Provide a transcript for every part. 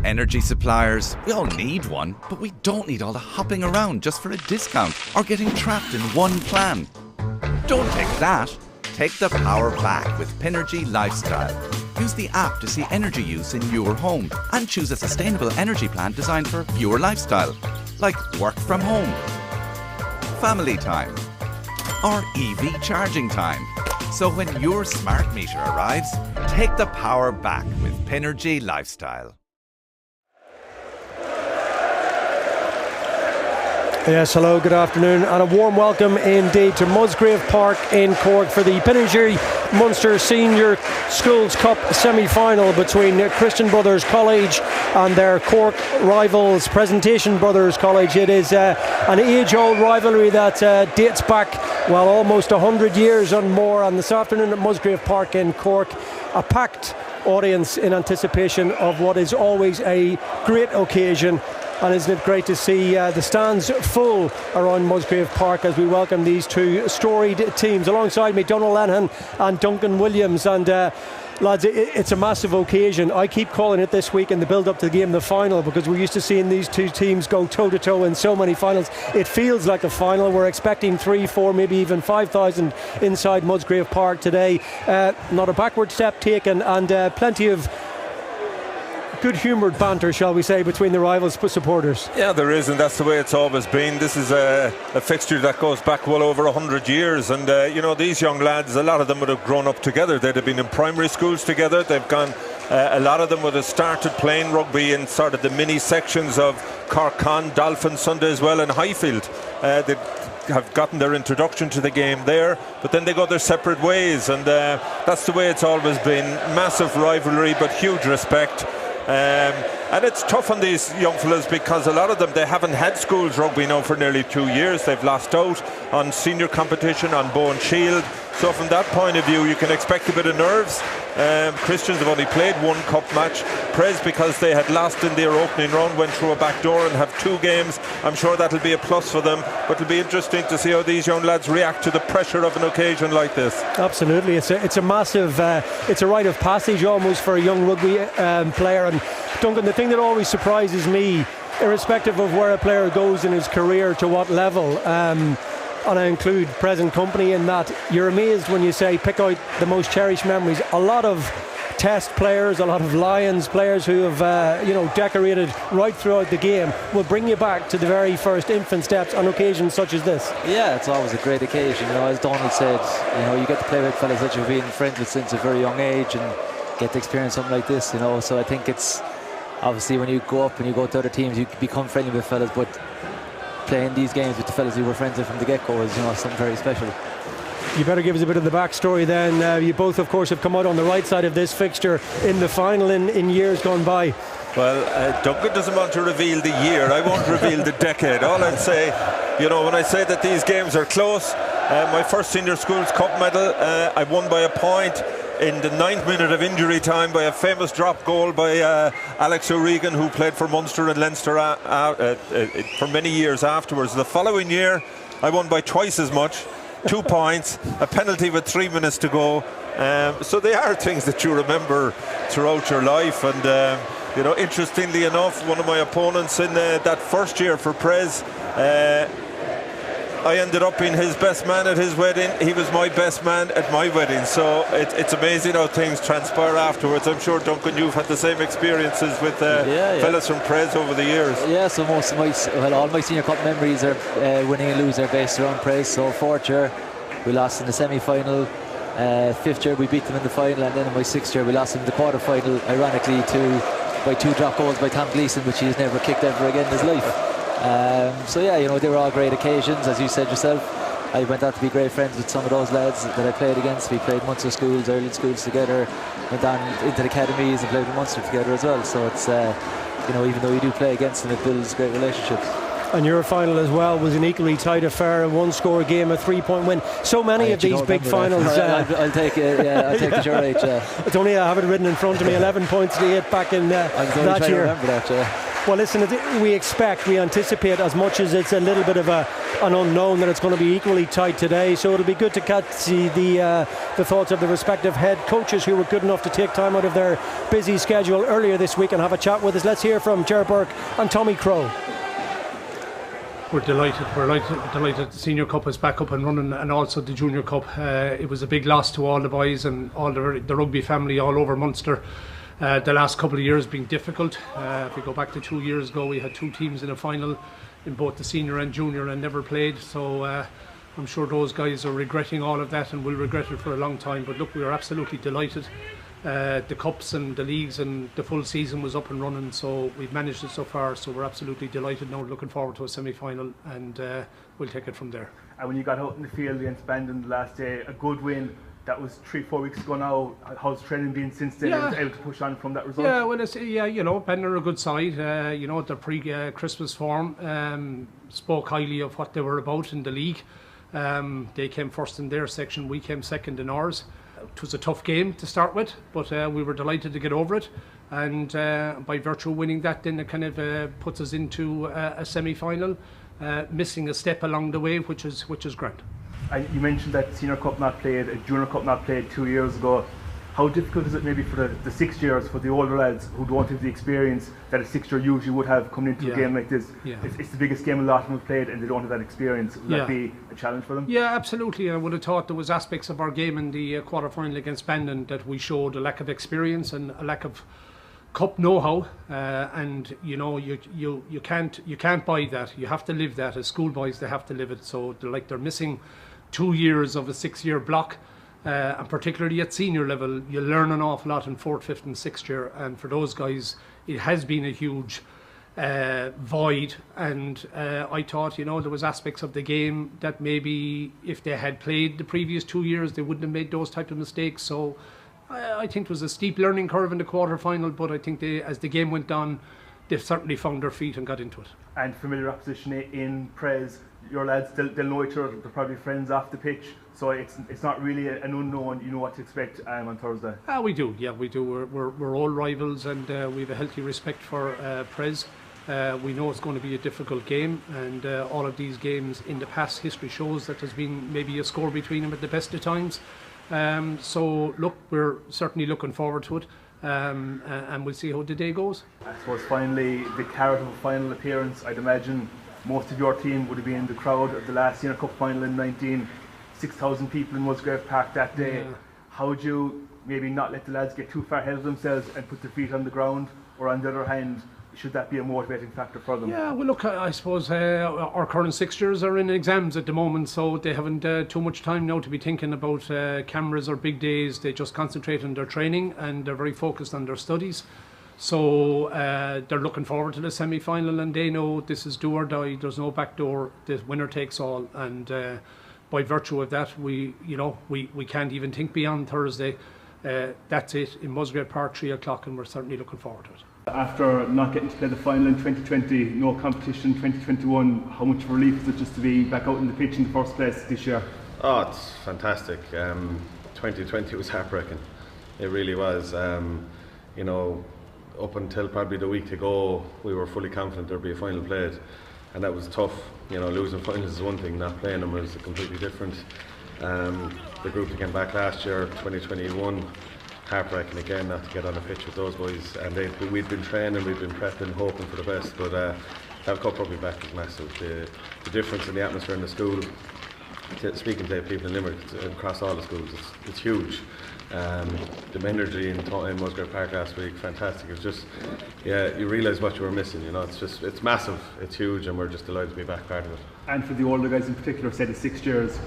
Energy suppliers, we all need one, but we don't need all the hopping around just for a discount or getting trapped in one plan. Don't take that. Take the power back with Pinergy Lifestyle. Use the app to see energy use in your home and choose a sustainable energy plan designed for your lifestyle, like work from home, family time, or EV charging time. So when your smart meter arrives, take the power back with Pinergy Lifestyle. Yes, hello, good afternoon, and a warm welcome indeed to Musgrave Park in Cork for the Pinergy Munster Senior Schools Cup semi-final between Christian Brothers College and their Cork rivals Presentation Brothers College. It is an age-old rivalry that dates back, well, almost 100 years and more, and this afternoon at Musgrave Park in Cork, a packed audience in anticipation of what is always a great occasion. And isn't it great to see the stands full around Musgrave Park as we welcome these two storied teams. Alongside me, Donald Lenihan and Duncan Williams. And lads, it's a massive occasion. I keep calling it this week in the build-up to the game the final, because we're used to seeing these two teams go toe-to-toe in so many finals. It feels like a final. We're expecting 3, 4, maybe even 5,000 inside Musgrave Park today. Not a backward step taken, and plenty of good-humoured banter, shall we say, between the rivals supporters. Yeah, there is, and that's the way it's always been. This is a fixture that goes back well over 100 years, and you know, these young lads, a lot of them would have grown up together. They'd have been in primary schools together. They've gone, a lot of them would have started playing rugby in sort of the mini sections of Cork Con, Dolphin Sunday as well, and Highfield. They have gotten their introduction to the game there, but then they go their separate ways, and that's the way it's always been. Massive rivalry, but huge respect. And it's tough on these young fellas, because a lot of them, they haven't had schools rugby now for nearly 2 years. They've lost out on senior competition, on Bow and Shield. So from that point of view, you can expect a bit of nerves. Christians have only played one cup match. Pres, because they had lost in their opening round, went through a back door and have 2 games. I'm sure that'll be a plus for them, but it'll be interesting to see how these young lads react to the pressure of an occasion like this. Absolutely, it's a massive, it's a rite of passage almost for a young rugby player. And Duncan, the thing that always surprises me, irrespective of where a player goes in his career, to what level, and I include present company in that, you're amazed when you say pick out the most cherished memories. A lot of test players, a lot of Lions players who have decorated right throughout the game will bring you back to the very first infant steps on occasions such as this. Yeah, it's always a great occasion. You know, as Donald said, you know, you get to play with fellas that you've been friends with since a very young age and get to experience something like this, you know. So I think it's obviously when you go up and you go to other teams, you become friendly with fellas, but playing these games with the fellas you were friends with from the get-go is, you know, something very special. You better give us a bit of the backstory then. You both, of course, have come out on the right side of this fixture in the final in years gone by. Well, Duncan doesn't want to reveal the year. I won't reveal the decade. All I'd say, you know, when I say that these games are close, my first Senior Schools Cup medal, I won by a point in the 9th minute of injury time by a famous drop goal by Alex O'Regan, who played for Munster and Leinster for many years afterwards. The following year, I won by twice as much, 2 points, a penalty with 3 minutes to go. So they are things that you remember throughout your life. And you know, interestingly enough, one of my opponents in that first year for Pres, I ended up being his best man at his wedding. He was my best man at my wedding. So it's amazing how things transpire afterwards. I'm sure, Duncan, you've had the same experiences with fellas from Pres over the years. Yeah, so most of all my Senior Cup memories are winning and losing are based around Pres. So 4th year, we lost in the semi-final. 5th year, we beat them in the final. And then in my 6th year, we lost in the quarter-final, ironically, by 2 drop goals by Tom Gleeson, which he's never kicked ever again in his life. So yeah, you know, they were all great occasions, as you said yourself. I went out to be great friends with some of those lads that I played against. We played Munster schools, Ireland schools together, went on into the academies and played with Munster together as well. So it's, you know, even though you do play against them, it builds great relationships. And your final as well was an equally tight affair, a 1-score game, a 3-point win. So many of these big finals. I'll take it. Yeah, I'll take it. You're right. It's only I have it written in front of me. 11 points to 8 back in that year. Remember that. Well, listen, we anticipate, as much as it's a little bit of an unknown, that it's going to be equally tight today. So it'll be good to see the thoughts of the respective head coaches who were good enough to take time out of their busy schedule earlier this week and have a chat with us. Let's hear from Ger Burke and Tommy Crowe. We're delighted. The Senior Cup is back up and running, and also the Junior Cup. It was a big loss to all the boys and all the rugby family all over Munster. The last couple of years being difficult. If we go back to 2 years ago, we had 2 teams in a final in both the senior and junior and never played. So I'm sure those guys are regretting all of that and will regret it for a long time. But look, we are absolutely delighted. The cups and the leagues and the full season was up and running, so we've managed it so far, so we're absolutely delighted now, looking forward to a semi-final, and we'll take it from there. And when you got out in the field against Bandon the last day, a good win, that was 3-4 weeks ago now. How's training been since then? Yeah. Able to push on from that result? Yeah, well, Bandon are a good side. Their pre-Christmas form spoke highly of what they were about in the league. They came first in their section, we came second in ours. It was a tough game to start with, but we were delighted to get over it, and by virtue of winning that, then it kind of puts us into a semi-final, missing a step along the way, which is grand. And you mentioned that Senior Cup not played, a Junior Cup not played 2 years ago. How difficult is it maybe for the 6 years, for the older lads who don't have the experience that a 6-year usually would have coming into a game like this? Yeah. It's the biggest game a lot of them have played and they don't have that experience. Would that be a challenge for them? Yeah, absolutely. I would have thought there was aspects of our game in the quarter-final against Bandon that we showed a lack of experience and a lack of cup know-how, and you can't buy that. You have to live that. As schoolboys, they have to live it. So they're missing 2 years of a 6-year block. And particularly at senior level, you learn an awful lot in 4th, 5th and 6th year, and for those guys it has been a huge void, and I thought there was aspects of the game that maybe if they had played the previous 2 years they wouldn't have made those type of mistakes. So I think it was a steep learning curve in the quarter final, but I think as the game went on, they've certainly found their feet and got into it. And familiar opposition in Prez, your lads, they'll know each other, they're probably friends off the pitch, so it's not really an unknown. You know what to expect on Thursday. We do. We're all rivals, and we have a healthy respect for Prez. We know it's going to be a difficult game, and all of these games in the past history shows that there's been maybe a score between them at the best of times. So look, we're certainly looking forward to it, and we'll see how the day goes. I suppose finally the carrot of a final appearance. I'd imagine most of your team would have been in the crowd of the last Senior Cup final in 19. 6,000 people in Musgrave Park that day. Yeah. How would you maybe not let the lads get too far ahead of themselves and put their feet on the ground, or on the other hand, should that be a motivating factor for them? Yeah, well look, I suppose our current 6-years are in exams at the moment, so they haven't too much time now to be thinking about cameras or big days. They just concentrate on their training and they're very focused on their studies. So they're looking forward to the semi-final, and they know this is do or die. There's no back door. The winner takes all, and by virtue of that, we can't even think beyond Thursday. That's it in Musgrave Park, 3 o'clock, and we're certainly looking forward to it. After not getting to play the final in 2020, no competition in 2021, how much of a relief is it just to be back out in the pitch in the first place this year? Oh, it's fantastic. 2020 was heartbreaking. It really was. Up until probably the week to go, we were fully confident there'd be a final played, and that was tough. Losing finals is one thing, not playing them is completely different. The group that came back last year, 2021, heartbreaking again not to get on a pitch with those boys. And we'd been training, we'd been prepping, hoping for the best, but that cup rugby back is massive. The difference in the atmosphere in the school, speaking to people in Limerick across all the schools, it's huge. The Pinergy in Musgrave Park last week, fantastic. It's just, you realise what you were missing. It's massive, it's huge, and we're just delighted to be back part of it. And for the older guys in particular, say the 6 years,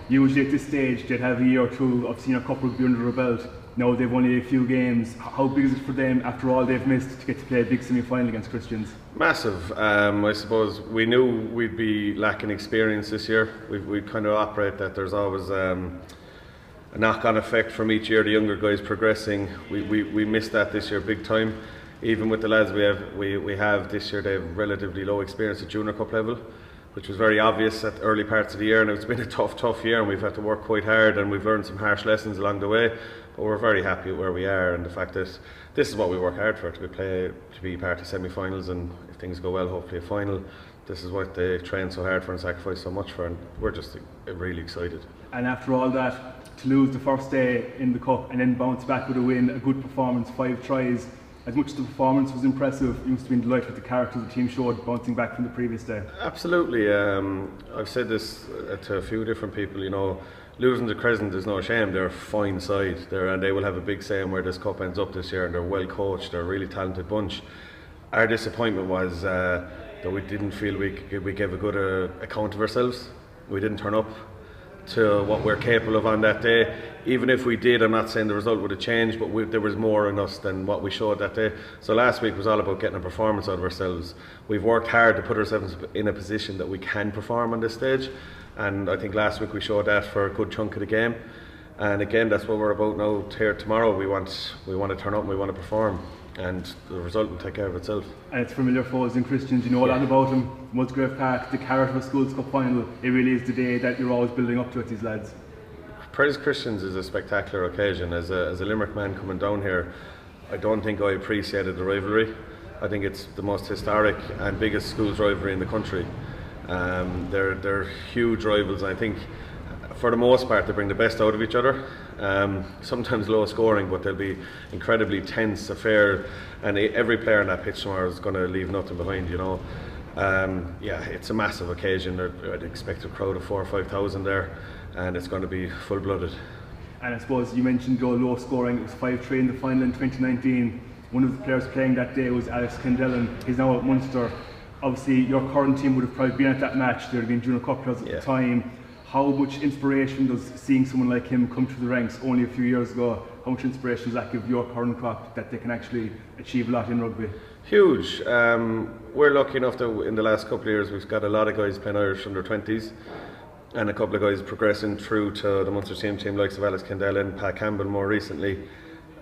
usually at this stage they'd have a year or two of Senior Cup rugby under their belt. Now they've only a few games. How big is it for them after all they've missed to get to play a big semi-final against Christians? Massive. I suppose we knew we'd be lacking experience this year. We kind of operate that there's always a knock-on effect from each year, the younger guys progressing. We missed that this year big time. Even with the lads we have this year, they have relatively low experience at Junior Cup level, which was very obvious at the early parts of the year, and it's been a tough year, and we've had to work quite hard, and we've learned some harsh lessons along the way. But we're very happy with where we are, and the fact that this is what we work hard for, to be part of semi-finals, and if things go well, hopefully a final. This is what they train so hard for and sacrifice so much for, and we're just really excited. And after all that, to lose the first day in the cup and then bounce back with a win, a good performance, 5 tries. As much as the performance was impressive, you must have been delighted with the character the team showed bouncing back from the previous day. Absolutely. I've said this to a few different people, you know, losing to Crescent is no shame. They're a fine side there, and they will have a big say in where this cup ends up this year, and they're well coached, they're a really talented bunch. Our disappointment was that we didn't feel we gave a good account of ourselves. We didn't turn up to what we're capable of on that day. Even if we did, I'm not saying the result would have changed, but there was more in us than what we showed that day. So last week was all about getting a performance out of ourselves. We've worked hard to put ourselves in a position that we can perform on this stage, and I think last week we showed that for a good chunk of the game. And again, that's what we're about now. Here tomorrow, we want to turn up and we want to perform, and the result will take care of itself. And it's familiar foes and Christians, you know a lot about them. Musgrave Park, the carrot of a Schools Cup final, it really is the day that you're always building up to it, these lads. Praise Christians is a spectacular occasion. As a Limerick man coming down here, I don't think I appreciated the rivalry. I think it's the most historic and biggest schools rivalry in the country. They're huge rivals. I think for the most part they bring the best out of each other. Sometimes low scoring, but they'll be incredibly tense affair, and every player on that pitch tomorrow is going to leave nothing behind, you know. It's a massive occasion. I'd expect a crowd of 4,000 or 5,000 there, and it's going to be full-blooded. And I suppose you mentioned low scoring. It was 5-3 in the final in 2019. One of the players playing that day was Alex Kendellen. He's now at Munster. Obviously your current team would have probably been at that match. There would have been junior cup players at the time. How much inspiration does seeing someone like him come through the ranks only a few years ago, how much inspiration does that give your current crop that they can actually achieve a lot in rugby? Huge. We're lucky enough that in the last couple of years we've got a lot of guys playing Irish under 20s, and a couple of guys progressing through to the Munster team likes of Alex Kendellen, Pat Campbell more recently.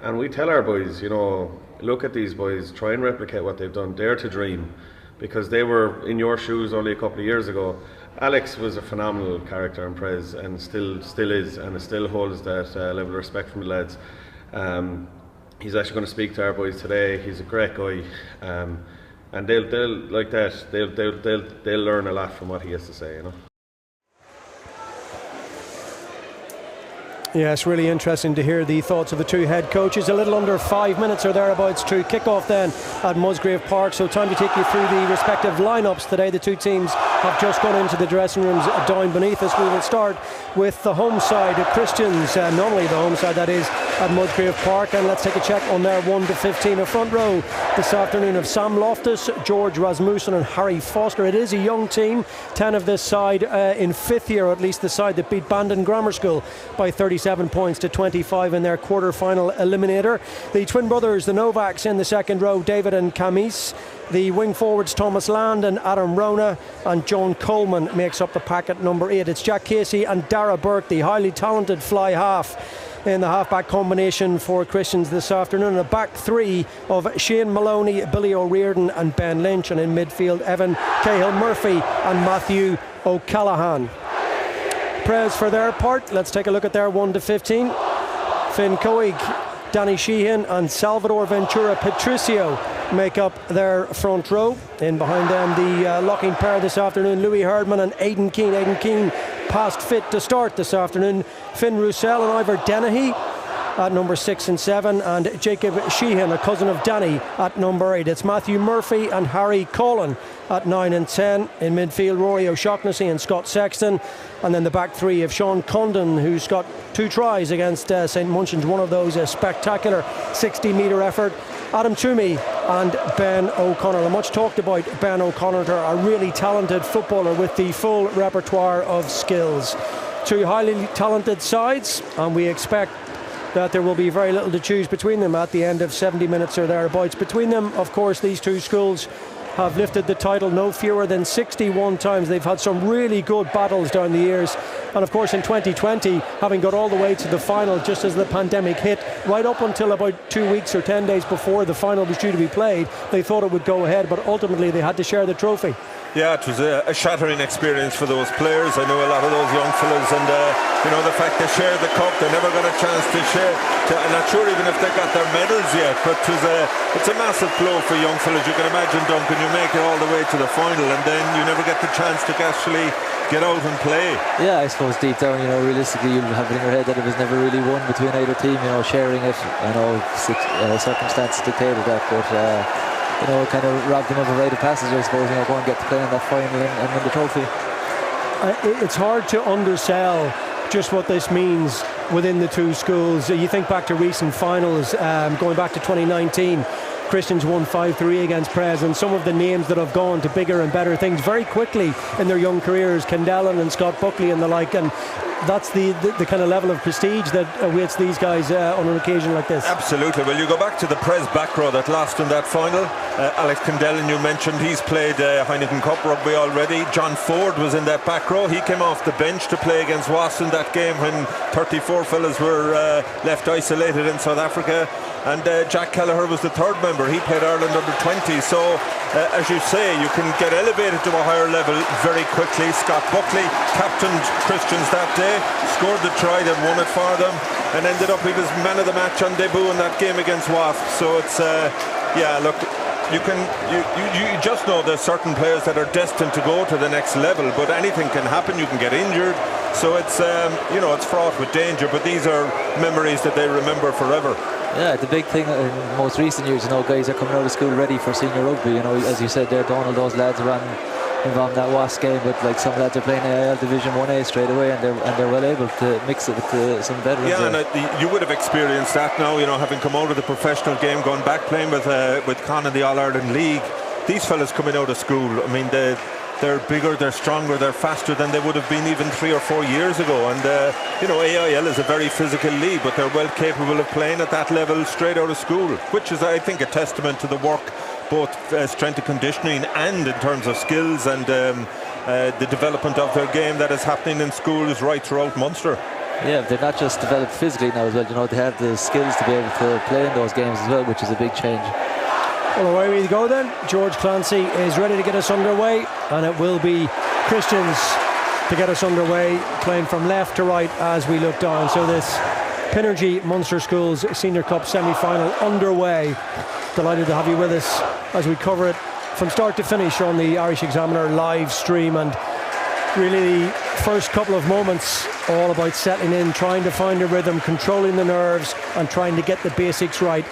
And we tell our boys, you know, look at these boys, try and replicate what they've done, dare to dream, because they were in your shoes only a couple of years ago. Alex was a phenomenal character in Prez, and still is, and still holds that level of respect from the lads. He's actually going to speak to our boys today. He's a great guy, and they'll like that. They'll learn a lot from what he has to say, you know. Yeah, it's really interesting to hear the thoughts of the two head coaches. A little under 5 minutes or thereabouts to kick off then at Musgrave Park. So time to take you through the respective lineups today. The two teams have just gone into the dressing rooms down beneath us. We will start with the home side, Christians, normally the home side that is, at Musgrave Park. And let's take a check on their 1 to 15. A front row this afternoon of Sam Loftus, George Rasmussen and Harry Foster. It is a young team, 10 of this side in 5th year, at least the side that beat Bandon Grammar School by 37 points to 25 in their quarter-final eliminator. The twin brothers, the Novaks, in the second row, David and Camis. The wing forwards, Thomas Land and Adam Rona, and John Coleman makes up the pack at number 8. It's Jack Casey and Dara Burke, the highly talented fly half, in the half-back combination for Christians this afternoon. A back three of Shane Maloney, Billy O'Riordan and Ben Lynch, and in midfield Evan Cahill-Murphy and Matthew O'Callaghan. Prez for their part, let's take a look at their 1 to 15. Finn Coig, Danny Sheehan and Salvador Ventura Patricio make up their front row. In behind them, the locking pair this afternoon, Louis Herdman and Aidan Keane. Aidan Keane past fit to start this afternoon. Finn Roussel and Ivor Dennehy at number 6 and 7, and Jacob Sheehan, a cousin of Danny, at number 8. It's Matthew Murphy and Harry Collin at 9 and 10. In midfield, Rory O'Shaughnessy and Scott Sexton, and then the back three of Sean Condon, who's got 2 tries against St Munchin's, one of those a spectacular 60-metre effort. Adam Toomey and Ben O'Connor. A much talked about Ben O'Connor, a really talented footballer with the full repertoire of skills. 2 highly talented sides, and we expect that there will be very little to choose between them at the end of 70 minutes or thereabouts. Between them, of course, these two schools have lifted the title no fewer than 61 times. They've had some really good battles down the years, and of course in 2020, having got all the way to the final just as the pandemic hit, right up until about 2 weeks or 10 days before the final was due to be played, they thought it would go ahead, but ultimately they had to share the trophy. Yeah, it was a shattering experience for those players. I know a lot of those young fellas, and the fact they shared the cup, they never got a chance to share. I'm not sure even if they got their medals yet, but it's a massive blow for young fellas. You can imagine, Duncan, you make it all the way to the final, and then you never get the chance to actually get out and play. Yeah, I suppose deep down, realistically, you'll have it in your head that it was never really won between either team. Sharing it. I know circumstances dictated that, but. It kind of robbed them of a rite of passage, I suppose, go and get to play in that final and win the trophy. It's hard to undersell just what this means within the two schools. You think back to recent finals, going back to 2019, Christians won 5-3 against Pres, and some of the names that have gone to bigger and better things very quickly in their young careers, Kendellen and Scott Buckley and the like, and that's the kind of level of prestige that awaits these guys on an occasion like this. Absolutely. Well, you go back to the Pres back row that lost in that final. Alex Kendellen, you mentioned, he's played Heineken Cup rugby already. John Ford was in that back row. He came off the bench to play against Wasps in that game when 34 fellas were left isolated in South Africa. And Jack Kelleher was the third member. He played Ireland under 20. So, as you say, you can get elevated to a higher level very quickly. Scott Buckley captained Christians that day, scored the try that won it for them, and ended up he was man of the match on debut in that game against Wasps. So it's look, you just know there's certain players that are destined to go to the next level, but anything can happen. You can get injured, so it's it's fraught with danger, but these are memories that they remember forever. Yeah, the big thing in most recent years, guys are coming out of school ready for senior rugby. As you said there, Donald, those lads are involved in that Wasps game, but like some lads are playing AIL Division 1A straight away, and they're well able to mix it with some veterans. Yeah, and you would have experienced that now, having come out of the professional game, going back playing with Con in the All-Ireland League. These fellas coming out of school, I mean, they're bigger, they're stronger, they're faster than they would have been even 3 or 4 years ago. And AIL is a very physical league, but they're well capable of playing at that level straight out of school, which is, I think, a testament to the work, both strength and conditioning and in terms of skills and the development of their game that is happening in schools right throughout Munster. Yeah, they're not just developed physically now as well. They have the skills to be able to play in those games as well, which is a big change. Well, away we go then. George Clancy is ready to get us underway, and it will be Christians to get us underway, playing from left to right as we look down. So this Pinergy Munster Schools Senior Cup semi-final underway. Delighted to have you with us as we cover it from start to finish on the Irish Examiner live stream, and really the first couple of moments all about settling in, trying to find a rhythm, controlling the nerves and trying to get the basics right.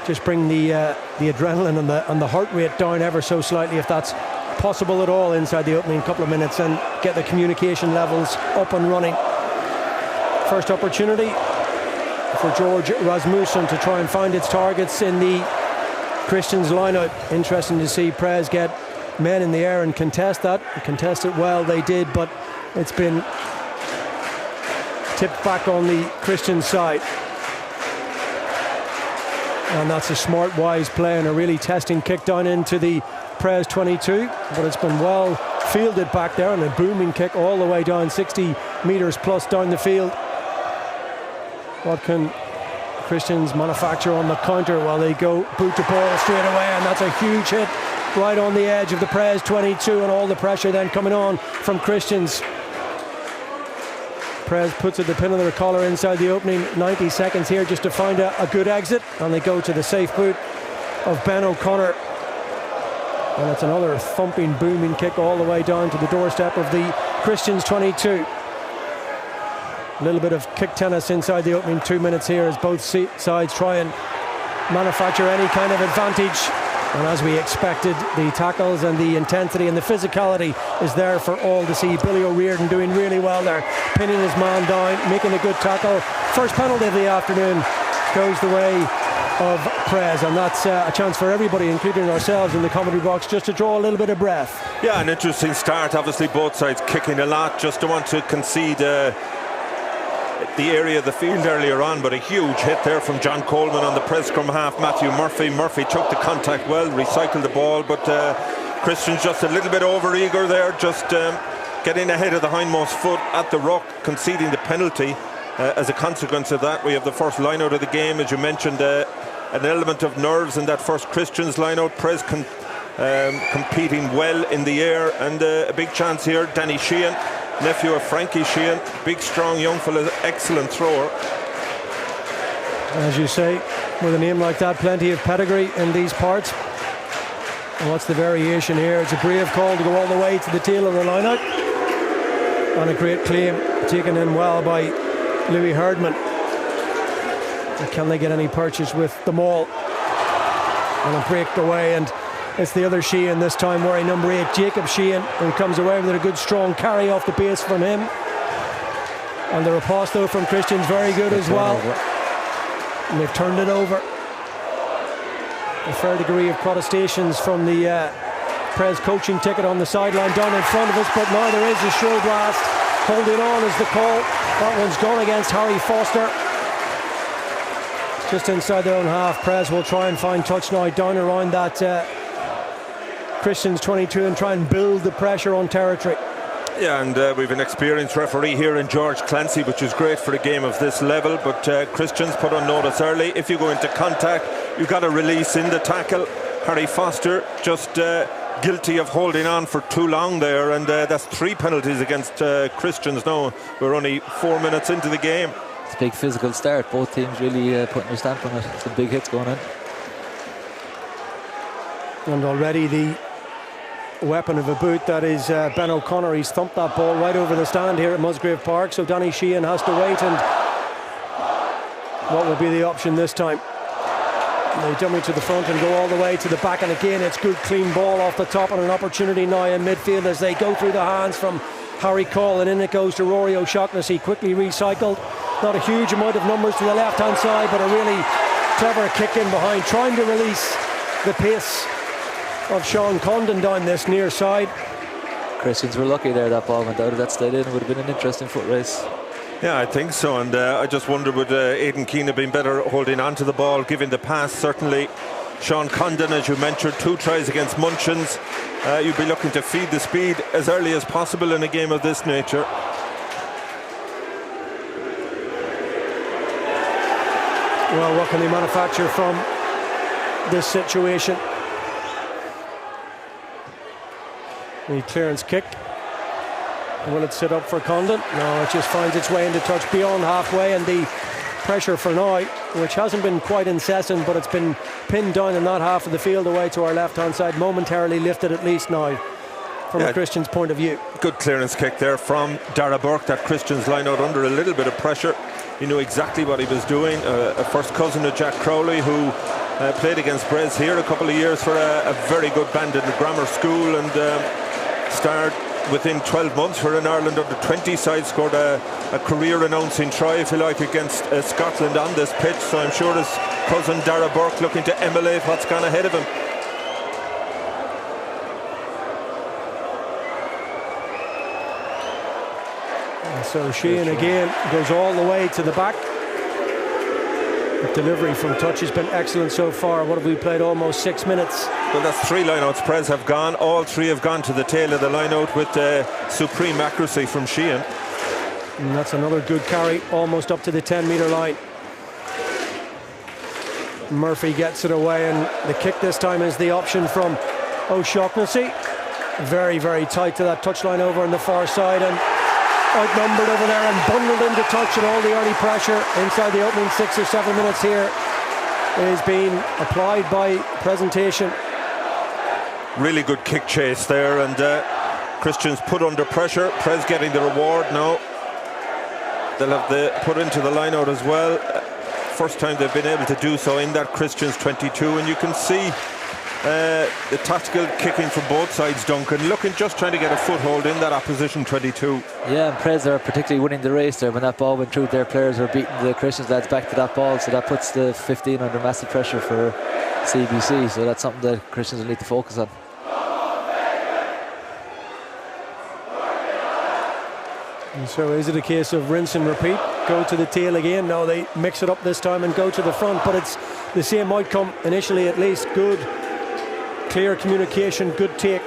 Just bring the adrenaline and the heart rate down ever so slightly, if that's possible at all, inside the opening couple of minutes, and get the communication levels up and running. First opportunity for George Rasmussen to try and find its targets in the Christians line-out. Interesting to see Pres get men in the air and contest that. Contest it well, they did, but it's been tipped back on the Christian side. And that's a smart, wise play and a really testing kick down into the Pres 22, but it's been well fielded back there, and a booming kick all the way down 60 metres plus down the field. What can Christians manufacture on the counter? Well, they go boot to ball straight away, and that's a huge hit right on the edge of the Pres 22, and all the pressure then coming on from Christians. Pres puts at the pin of their collar inside the opening 90 seconds here just to find a good exit, and they go to the safe boot of Ben O'Connor, and it's another thumping, booming kick all the way down to the doorstep of the Christians 22. A little bit of kick tennis inside the opening 2 minutes here as both sides try and manufacture any kind of advantage. And as we expected, the tackles and the intensity and the physicality is there for all to see. Billy O'Riordan doing really well there, pinning his man down, making a good tackle. First penalty of the afternoon goes the way of Pres, and that's a chance for everybody, including ourselves in the commentary box, just to draw a little bit of breath. Yeah, an interesting start. Obviously both sides kicking a lot, just don't want to concede the area of the field earlier on, but a huge hit there from John Coleman on the Pres scrum half, Matthew Murphy. Murphy took the contact well, recycled the ball, but Christian's just a little bit over eager there, just getting ahead of the hindmost foot at the ruck, conceding the penalty. As a consequence of that, we have the first line out of the game. As you mentioned, an element of nerves in that first Christians line out. Pres competing well in the air, and a big chance here. Danny Sheehan, nephew of Frankie Sheehan, big strong young fella, excellent thrower. As you say, with a name like that, plenty of pedigree in these parts. And what's the variation here? It's a brave call to go all the way to the tail of the line out, and a great claim taken in well by Louis Herdman. And can they get any purchase with the maul? And a breakaway, and it's the other Sheehan this time, wearing number 8, Jacob Sheehan, who comes away with a good strong carry off the base from him. And the riposte from Christian's very good as well. And they've turned it over. A fair degree of protestations from the Prez coaching ticket on the sideline down in front of us, but now there is a show blast. Holding on is the call. That one's gone against Harry Foster. Just inside their own half. Prez will try and find touch now down around that Christian's 22 and try and build the pressure on territory. Yeah, and we've an experienced referee here in George Clancy, which is great for a game of this level, but Christians put on notice early. If you go into contact, you've got a release in the tackle. Harry Foster just guilty of holding on for too long there, and that's 3 penalties against Christians now. We're only 4 minutes into the game. It's a big physical start. Both teams really putting their stamp on it. Some big hits going on. And already the weapon of a boot, that is Ben O'Connor. He's thumped that ball right over the stand here at Musgrave Park, so Danny Sheehan has to wait. And what will be the option this time? They dummy to the front and go all the way to the back, and again it's good clean ball off the top, and an opportunity now in midfield as they go through the hands from Harry Call, and in it goes to Rory O'Shaughnessy, quickly recycled. Not a huge amount of numbers to the left hand side, but a really clever kick in behind, trying to release the pace of Sean Condon down this near side. Christians were lucky there. That ball went out. If that stayed in, it would have been an interesting foot race. Yeah, I think so, and I just wonder, would Aidan Keane have been better holding on to the ball, giving the pass? Certainly Sean Condon, as you mentioned, 2 tries against Munchins. You'd be looking to feed the speed as early as possible in a game of this nature. Well, what can they manufacture from this situation? The clearance kick. Will it sit up for Condon? No, it just finds its way into touch beyond halfway, and the pressure for now, which hasn't been quite incessant, but it's been pinned down in that half of the field away to our left hand side, momentarily lifted at least now from a Christian's point of view. Good clearance kick there from Dara Burke. That Christian's line out under a little bit of pressure. He knew exactly what he was doing. A first cousin of Jack Crowley, who played against Brez here a couple of years for a very good Bandon grammar school, and starred within 12 months for an Ireland under-20 side, scored a career announcing try, if you like, against Scotland on this pitch. So I'm sure his cousin Dara Burke looking to emulate what's gone ahead of him. And so Sheehan again goes all the way to the back. The delivery from touch has been excellent so far. What have we played? Almost 6 minutes. Well, that's 3 lineouts. Prez have gone. All 3 have gone to the tail of the lineout with supreme accuracy from Sheehan. And that's another good carry, almost up to the 10-metre line. Murphy gets it away, and the kick this time is the option from O'Shaughnessy. Very, very tight to that touchline over on the far side, and outnumbered over there and bundled into touch, and all the early pressure inside the opening 6 or 7 minutes here is being applied by presentation. Really good kick chase there, and Christians put under pressure. Prez getting the reward now. They'll have the put into the line out as well. First time they've been able to do so in that Christians 22, and you can see the tactical kicking from both sides. Duncan looking, just trying to get a foothold in that opposition 22. Yeah, and Prez are particularly winning the race there. When that ball went through, their players were beating the Christians lads back to that ball, so that puts the 15 under massive pressure for CBC, so that's something that Christians will need to focus on. And so is it a case of rinse and repeat? Go to the tail again? No, they mix it up this time and go to the front, but it's the same outcome initially, at least. Good clear communication, good take.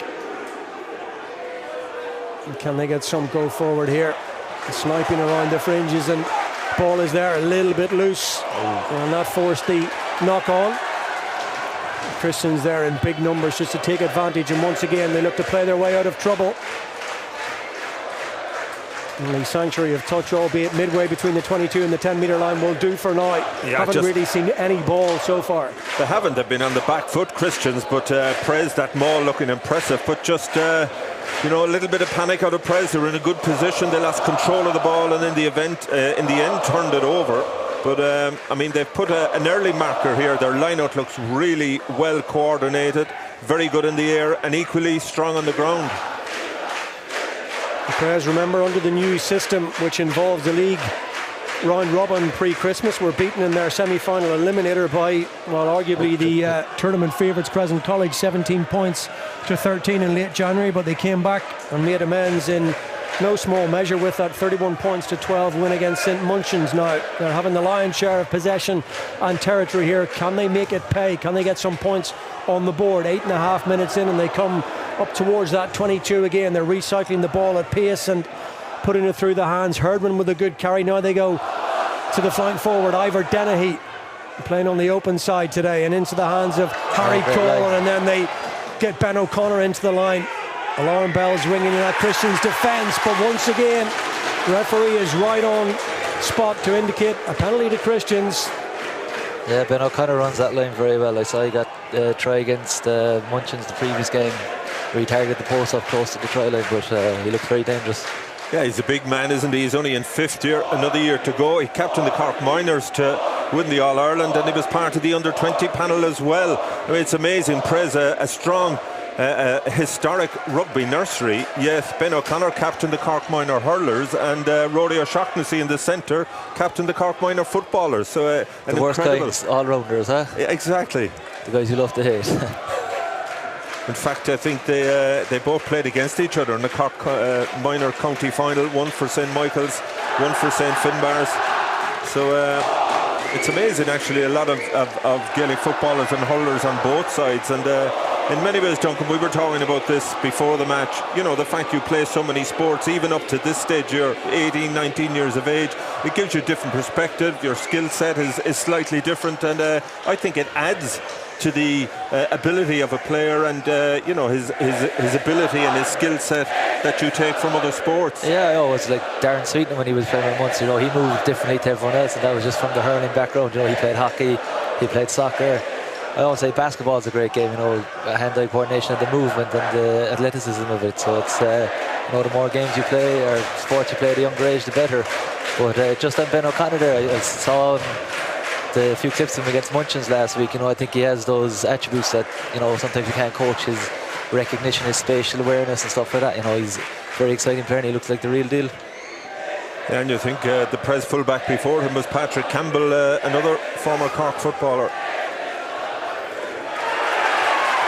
And can they get some go forward here? Sniping around the fringes, and ball is there a little bit loose, and that forced the knock on. Christians there in big numbers just to take advantage, and once again they look to play their way out of trouble. Only sanctuary of touch, albeit midway between the 22 and the 10-metre line, will do for now. Haven't really seen any ball so far. They haven't. They've been on the back foot, Christians, but Prez, that maul looking impressive, but just a little bit of panic out of Prez. They were in a good position. They lost control of the ball, and in the end turned it over. But I mean, they've put an early marker here. Their line-out looks really well coordinated, very good in the air, and equally strong on the ground. The Prez, remember, under the new system, which involves the league round robin pre-Christmas, were beaten in their semi-final eliminator by, well, arguably the tournament favourites, Crescent College, 17 points to 13 in late January, but they came back and made amends in no small measure with that 31 points to 12 win against St Munchins. Now they're having the lion's share of possession and territory here. Can they make it pay? Can they get some points on the board? 8.5 minutes in, and they come up towards that 22 again. They're recycling the ball at pace and putting it through the hands. Herdman with a good carry. Now they go to the flank forward. Ivor Dennehy playing on the open side today, and into the hands of Harry Cole, and then they get Ben O'Connor into the line. Alarm bells ringing in that Christians defence, but once again the referee is right on spot to indicate a penalty to Christians. Yeah, Ben O'Connor runs that line very well. I saw he got a try against Munchins the previous game where he targeted the post up close to the try line, but he looked very dangerous. Yeah, he's a big man, isn't he? He's only in 5th year, another year to go. He captained the Cork Minors to win the All-Ireland, and he was part of the under-20 panel as well. I mean, it's amazing. Prez, a strong historic rugby nursery. Yes, Ben O'Connor captained the Cork Minor Hurlers, and Rory O'Shaughnessy in the centre captained the Cork Minor Footballers. So the worst kinds, all-rounders, huh? Yeah, exactly. The guys you love to hate. In fact, I think they both played against each other in the Cork Minor County Final, one for St Michael's, one for St Finbarr's. So it's amazing, actually, a lot of Gaelic footballers and hurlers on both sides. And in many ways, Duncan, we were talking about this before the match. You know, the fact you play so many sports, even up to this stage, you're 18, 19 years of age, it gives you a different perspective. Your skill set is slightly different, and I think it adds to the ability of a player, and his ability and his skill set that you take from other sports. Yeah, I always like Darren Sweeten when he was playing with Munster. He moved differently to everyone else, and that was just from the hurling background. He played hockey, he played soccer. I always say basketball is a great game. Hand-eye coordination and the movement and the athleticism of it. So it's the more games you play or sports you play at a younger age, the better. But just on Ben O'Connor there, I saw the few clips of him against Munchins last week. I think he has those attributes that sometimes you can't coach. His recognition, his spatial awareness and stuff like that. He's a very exciting player and he looks like the real deal. Yeah, and you think the Prez fullback before him was Patrick Campbell, another former Cork footballer.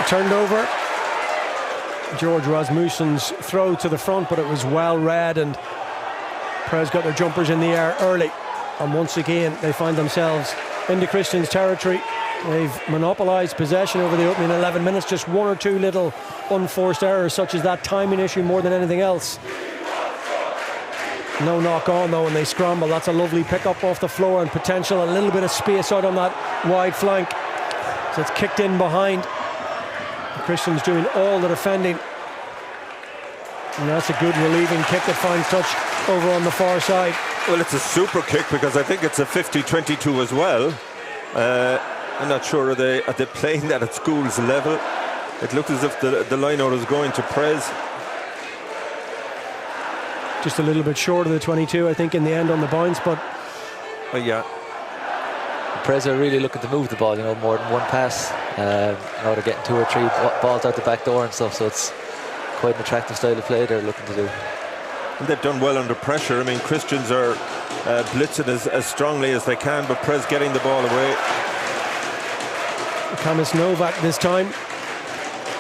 Turned over. George Rasmussen's throw to the front, but it was well read, and Prez got their jumpers in the air early, and once again they find themselves into Christians' territory. They've monopolised possession over the opening 11 minutes. Just one or two little unforced errors, such as that timing issue, more than anything else. No knock on though, and they scramble. That's a lovely pick up off the floor, and potential a little bit of space out on that wide flank. So it's kicked in behind. The Christians doing all the defending, and that's a good relieving kick that finds touch over on the far side. Well, it's a super kick because I think it's a 50-22 as well. I'm not sure are they playing that at school's level. It looked as if the line-out was going to Prez. Just a little bit short of the 22, I think, in the end on the bounce, but yeah. Prez are really looking to move the ball, more than one pass. They're getting 2 or 3 balls out the back door and stuff, so it's quite an attractive style of play they're looking to do. And they've done well under pressure. I mean, Christians are blitzing as strongly as they can, but Prez getting the ball away. Kamis Novak this time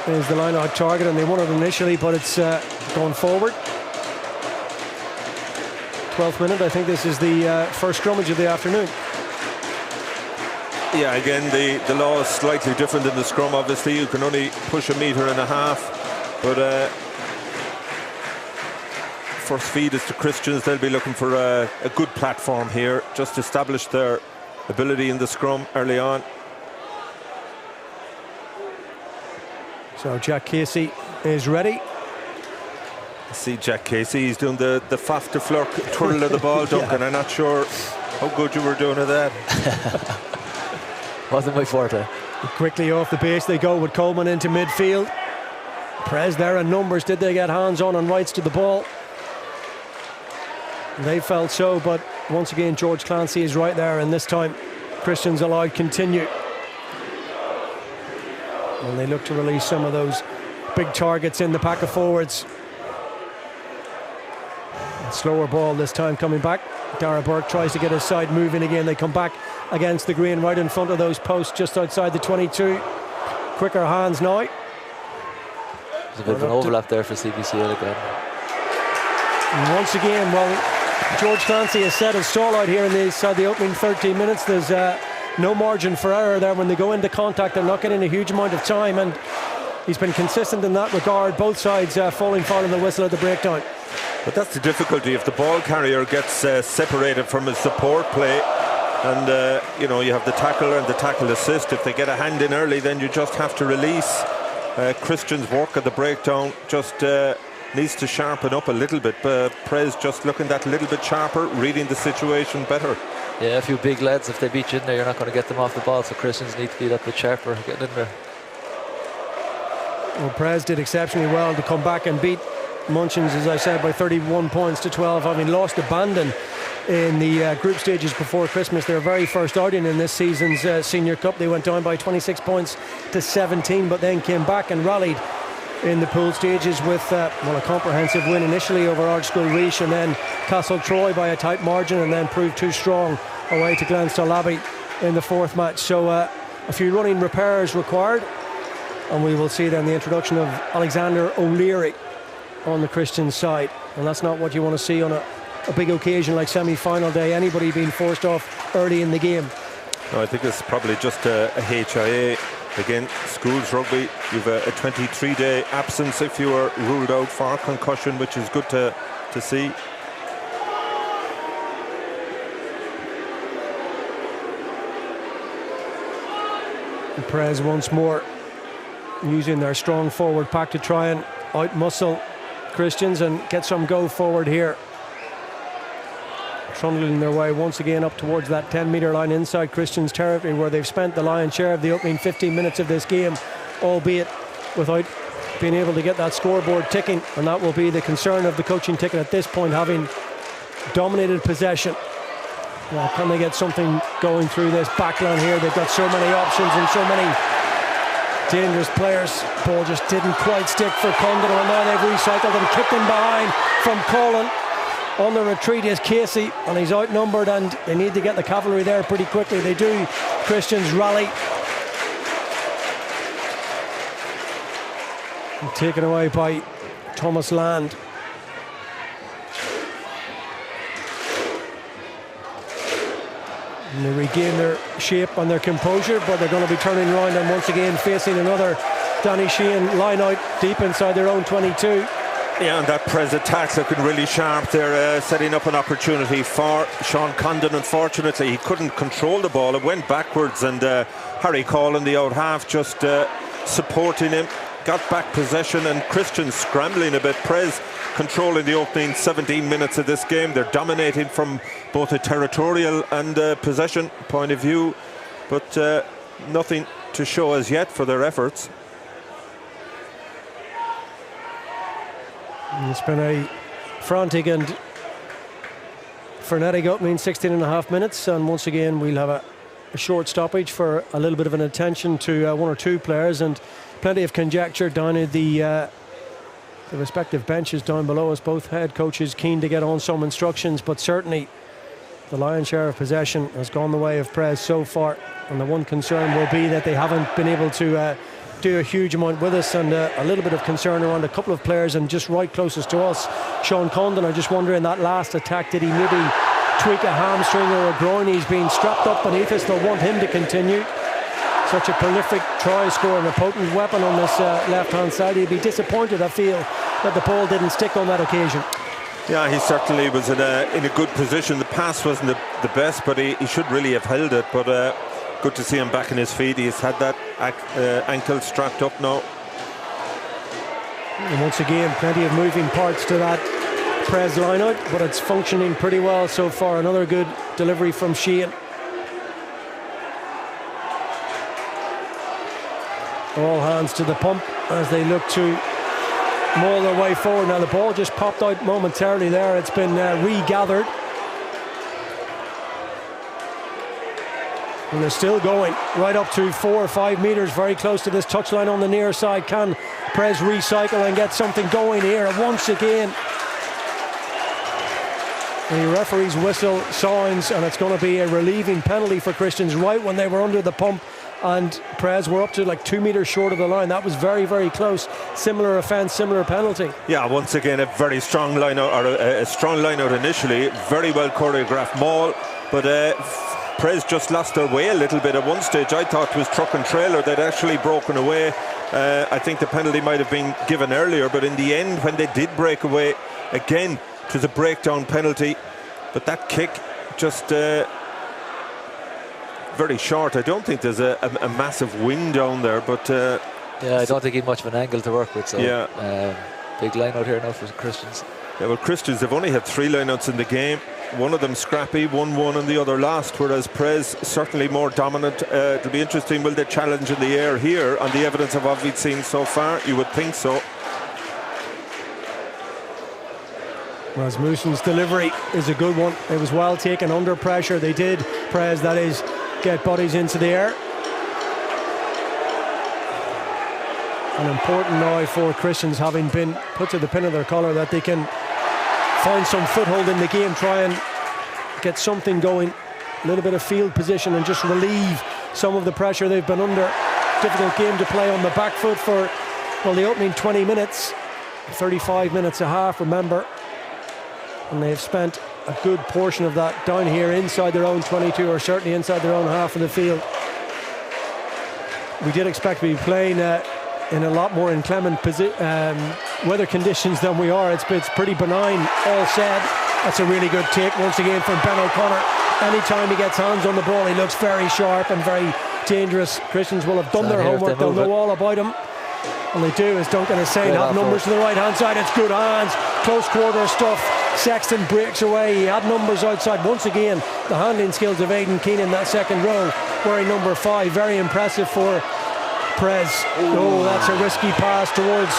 is the line-out target, and they won it initially, but it's going forward. 12th minute, I think this is the first scrummage of the afternoon. Yeah, again, the law is slightly different in the scrum. Obviously, you can only push 1.5 meters, but first feed is to Christians. They'll be looking for a good platform here, just establish their ability in the scrum early on. So Jack Casey is ready. See Jack Casey, he's doing the faff de flirk twirl of the ball, Duncan. I'm not sure how good you were doing at that. Wasn't my forte. Quickly off the base they go with Coleman into midfield. Prez there in numbers. Did they get hands on and rights to the ball? They felt so, but once again George Clancy is right there, and this time Christians allowed continue. And they look to release some of those big targets in the pack of forwards. A slower ball this time coming back. Dara Burke tries to get his side moving again. They come back against the green right in front of those posts just outside the 22. Quicker hands now. There's a bit of an overlap there for CBC again. And once again, well, George Clancy has set his stall out here in the opening 13 minutes. There's no margin for error there. When they go into contact, they're not getting a huge amount of time, and he's been consistent in that regard. Both sides falling foul on the whistle at the breakdown. But that's the difficulty. If the ball carrier gets separated from his support play, and you know, you have the tackler and the tackle assist, if they get a hand in early, then you just have to release. Christian's work at the breakdown just needs to sharpen up a little bit. Prez just looking that little bit sharper, reading the situation better. Yeah, a few big lads, if they beat you in there, you're not going to get them off the ball, so Christians need to be that bit sharper getting in there. Well, Prez did exceptionally well to come back and beat Munchins, as I said, by 31 points to 12, having lost to Bandon in the group stages before Christmas. Their very first outing in this season's Senior Cup. They went down by 26 points to 17, but then came back and rallied in the pool stages with a comprehensive win initially over Ardschool Reach, and then Castle Troy by a tight margin, and then proved too strong away to Glenstone Abbey in the fourth match. So a few running repairs required, and we will see then the introduction of Alexander O'Leary on the Christian side, and that's not what you want to see on a big occasion like semi-final day, anybody being forced off early in the game. No, I think it's probably just a HIA. Again, schools rugby, you've a 23-day absence if you were ruled out for concussion, which is good to see. And Prez once more using their strong forward pack to try and out-muscle Christians and get some go forward here. Trundling their way once again up towards that 10-metre line inside Christians territory, where they've spent the lion's share of the opening 15 minutes of this game, albeit without being able to get that scoreboard ticking, and that will be the concern of the coaching ticket at this point, having dominated possession. Well, can they get something going through this backline here? They've got so many options and so many dangerous players. Ball just didn't quite stick for Condon, and now they've recycled and kicked in behind from Colin. On the retreat is Casey, and he's outnumbered, and they need to get the cavalry there pretty quickly. They do. Christians rally. And taken away by Thomas Land. And they regain their shape and their composure, but they're going to be turning around and once again facing another Danny Sheehan line out deep inside their own 22. Yeah, and that Prez attack looking really sharp. They're setting up an opportunity for Sean Condon. Unfortunately, he couldn't control the ball. It went backwards, and Harry Call in the out half just supporting him. Got back possession, and Christian scrambling a bit. Prez controlling the opening 17 minutes of this game. They're dominating from both a territorial and possession point of view, but nothing to show as yet for their efforts. It's been a frantic and frenetic opening 16 and a half minutes, and once again we'll have a short stoppage for a little bit of an attention to one or two players, and plenty of conjecture down at the respective benches down below us. Both head coaches keen to get on some instructions, but certainly the lion's share of possession has gone the way of Prez so far, and the one concern will be that they haven't been able to do a huge amount with us, and a little bit of concern around a couple of players, and just right closest to us, Sean Condon. I just wonder, in that last attack, did he maybe tweak a hamstring or a groin? He's been strapped up beneath us. They'll want him to continue. Such a prolific try scorer and a potent weapon on this left-hand side. He'd be disappointed, I feel, that the ball didn't stick on that occasion. Yeah, he certainly was in a good position. The pass wasn't the best, but he should really have held it. But good to see him back on his feet. He's had that ankle strapped up now. And once again, plenty of moving parts to that Prez line-out, but it's functioning pretty well so far. Another good delivery from Sheehan. All hands to the pump as they look to maul their way forward. Now the ball just popped out momentarily there. It's been regathered. And they're still going right up to 4 or 5 metres, very close to this touchline on the near side. Can Prez recycle and get something going here? Once again, the referee's whistle sounds, and it's going to be a relieving penalty for Christians right when they were under the pump, and Prez were up to like 2 metres short of the line. That was very, very close. Similar offence, similar penalty. Yeah, once again a very strong line out, or a strong line out initially. Very well choreographed maul, but Prez just lost their way a little bit at one stage. I thought it was truck and trailer. They'd actually broken away. I think the penalty might have been given earlier, but in the end, when they did break away, again, it was a breakdown penalty. But that kick just very short. I don't think there's a massive wing down there, but yeah, I don't think he had much of an angle to work with. So yeah, big line out here now for Christians. Yeah, well, Christians have only had 3 lineouts in the game. One of them scrappy, 1-1, and the other last, whereas Prez certainly more dominant. It'll be interesting, will they challenge in the air here on the evidence of what we've seen so far? You would think so. Rasmussen's delivery is a good one. It was well taken under pressure. They did, Prez, that is, get bodies into the air. And important now for Christians, having been put to the pin of their collar, that they can find some foothold in the game, try and get something going, a little bit of field position, and just relieve some of the pressure they've been under. Difficult game to play on the back foot for, well, the opening 20 minutes, 35 minutes a half, remember. And they've spent a good portion of that down here inside their own 22, or certainly inside their own half of the field. We did expect to be playing in a lot more inclement weather conditions than we are. It's pretty benign, all said. That's a really good take once again from Ben O'Connor. Anytime he gets hands on the ball, he looks very sharp and very dangerous. Christians will have done their homework. They'll know all about him. And they do, as Duncan is saying, have numbers to the right hand side. It's good hands, close quarter stuff. Sexton breaks away. He had numbers outside. Once again, the handling skills of Aidan Keenan, that second row, wearing number 5. Very impressive for Prez. Oh, that's a risky pass towards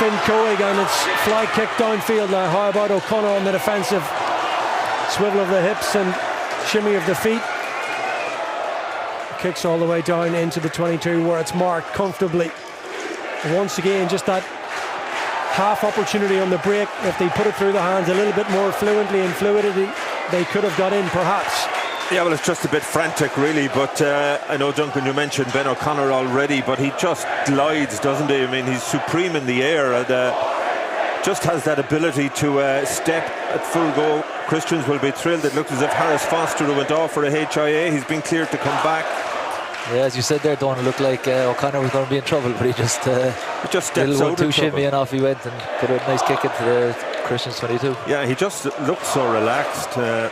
Finn Coig, and it's fly kick downfield now. How about O'Connor on the defensive? Swivel of the hips and shimmy of the feet. Kicks all the way down into the 22, where it's marked comfortably. Once again, just that half opportunity on the break. If they put it through the hands a little bit more fluently and fluidity, they could have got in perhaps. Yeah, well, it's just a bit frantic really, but I know, Duncan, you mentioned Ben O'Connor already, but he just glides, doesn't he? I mean, he's supreme in the air, and just has that ability to step at full go. Christians will be thrilled. It looked as if Harris Foster went off for a HIA. He's been cleared to come back. Yeah, as you said there, Don, it looked like O'Connor was going to be in trouble, but he just steps out little 1-2 of shimmy and off he went and put a nice kick into the Christians 22. Yeah, he just looked so relaxed. And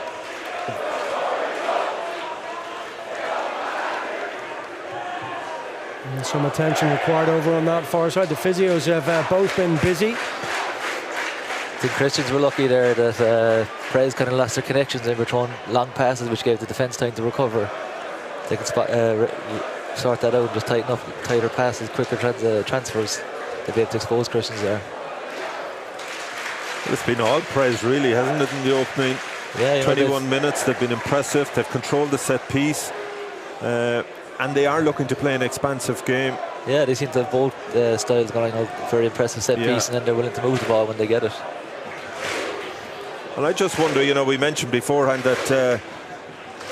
some attention required over on that far side. The physios have both been busy. I think Christians were lucky there that Prez kind of lost their connections and were throwing long passes, which gave the defence time to recover. They could sort that out and just tighten up, tighter passes, quicker transfers. They'd be able to expose Christians there. It's been all Prez really, hasn't it, in the opening 21 minutes. They've been impressive. They've controlled the set piece, and they are looking to play an expansive game. Yeah, they seem to have both styles going on. Very impressive set piece, and then they're willing to move the ball when they get it. And I just wonder, you know, we mentioned beforehand that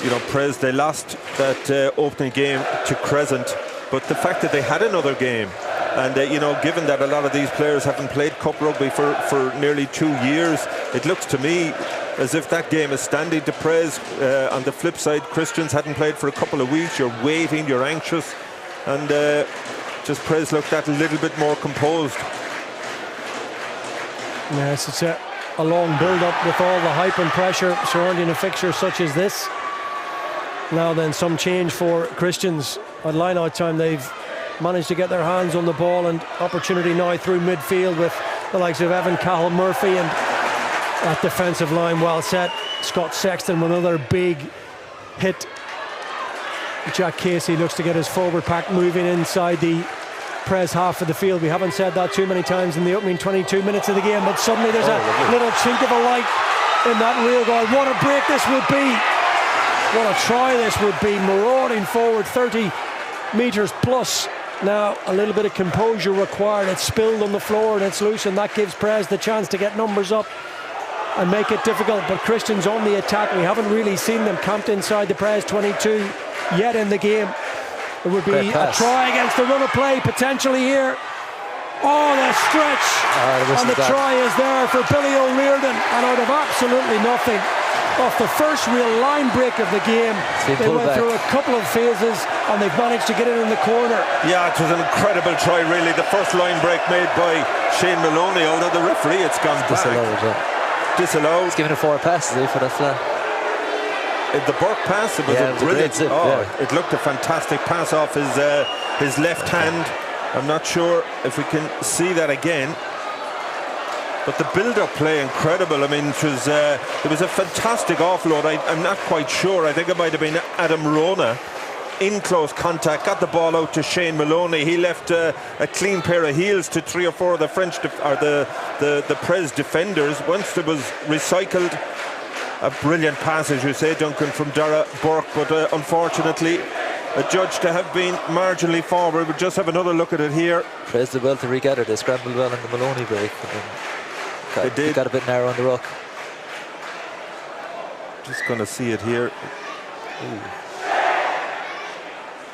you know, Prez, they lost that opening game to Crescent, but the fact that they had another game, and you know, given that a lot of these players haven't played cup rugby for nearly 2 years, it looks to me as if that game is standing to Prez. On the flip side, Christians hadn't played for a couple of weeks. You're waiting, you're anxious, and just Prez looked that a little bit more composed. Yes, it's a long build-up with all the hype and pressure surrounding a fixture such as this. Now then, some change for Christians. At line-out time, they've managed to get their hands on the ball, and opportunity now through midfield with the likes of Evan Cahill-Murphy, and that defensive line well set. Scott Sexton with another big hit. Jack Casey looks to get his forward pack moving inside the Pres half of the field. We haven't said that too many times in the opening 22 minutes of the game, but suddenly there's a little chink of a light in that rear guard. What a break this would be. What a try this would be. Marauding forward 30 metres plus. Now a little bit of composure required. It's spilled on the floor and it's loose, and that gives Pres the chance to get numbers up and make it difficult. But Christian's on the attack. We haven't really seen them camped inside the Pres 22 yet in the game. It would be a try against the run of play potentially here. Oh, the stretch, and the try is there for Billy O'Riordan, and out of absolutely nothing, off the first real line break of the game. They went through a couple of phases and they've managed to get it in the corner. Yeah, it was an incredible try really. The first line break made by Shane Maloney, although the referee, it's gone back. Disallowed. He's given a 4 passes for that flat. The Burke pass, it was a brilliant zip. It looked a fantastic pass off his left hand. I'm not sure if we can see that again, but the build-up play incredible. I mean, it was a fantastic offload. I'm not quite sure. I think it might have been Adam Rona in close contact, got the ball out to Shane Maloney. He left a clean pair of heels to 3 or 4 of the French the Pres defenders. Once it was recycled, a brilliant pass, as you say, Duncan, from Dara Burke, but unfortunately adjudged to have been marginally forward. We'll just have another look at it here. Praise the well to regather. They scrambled well in the Maloney break. They did. Got a bit narrow on the ruck. Just going to see it here.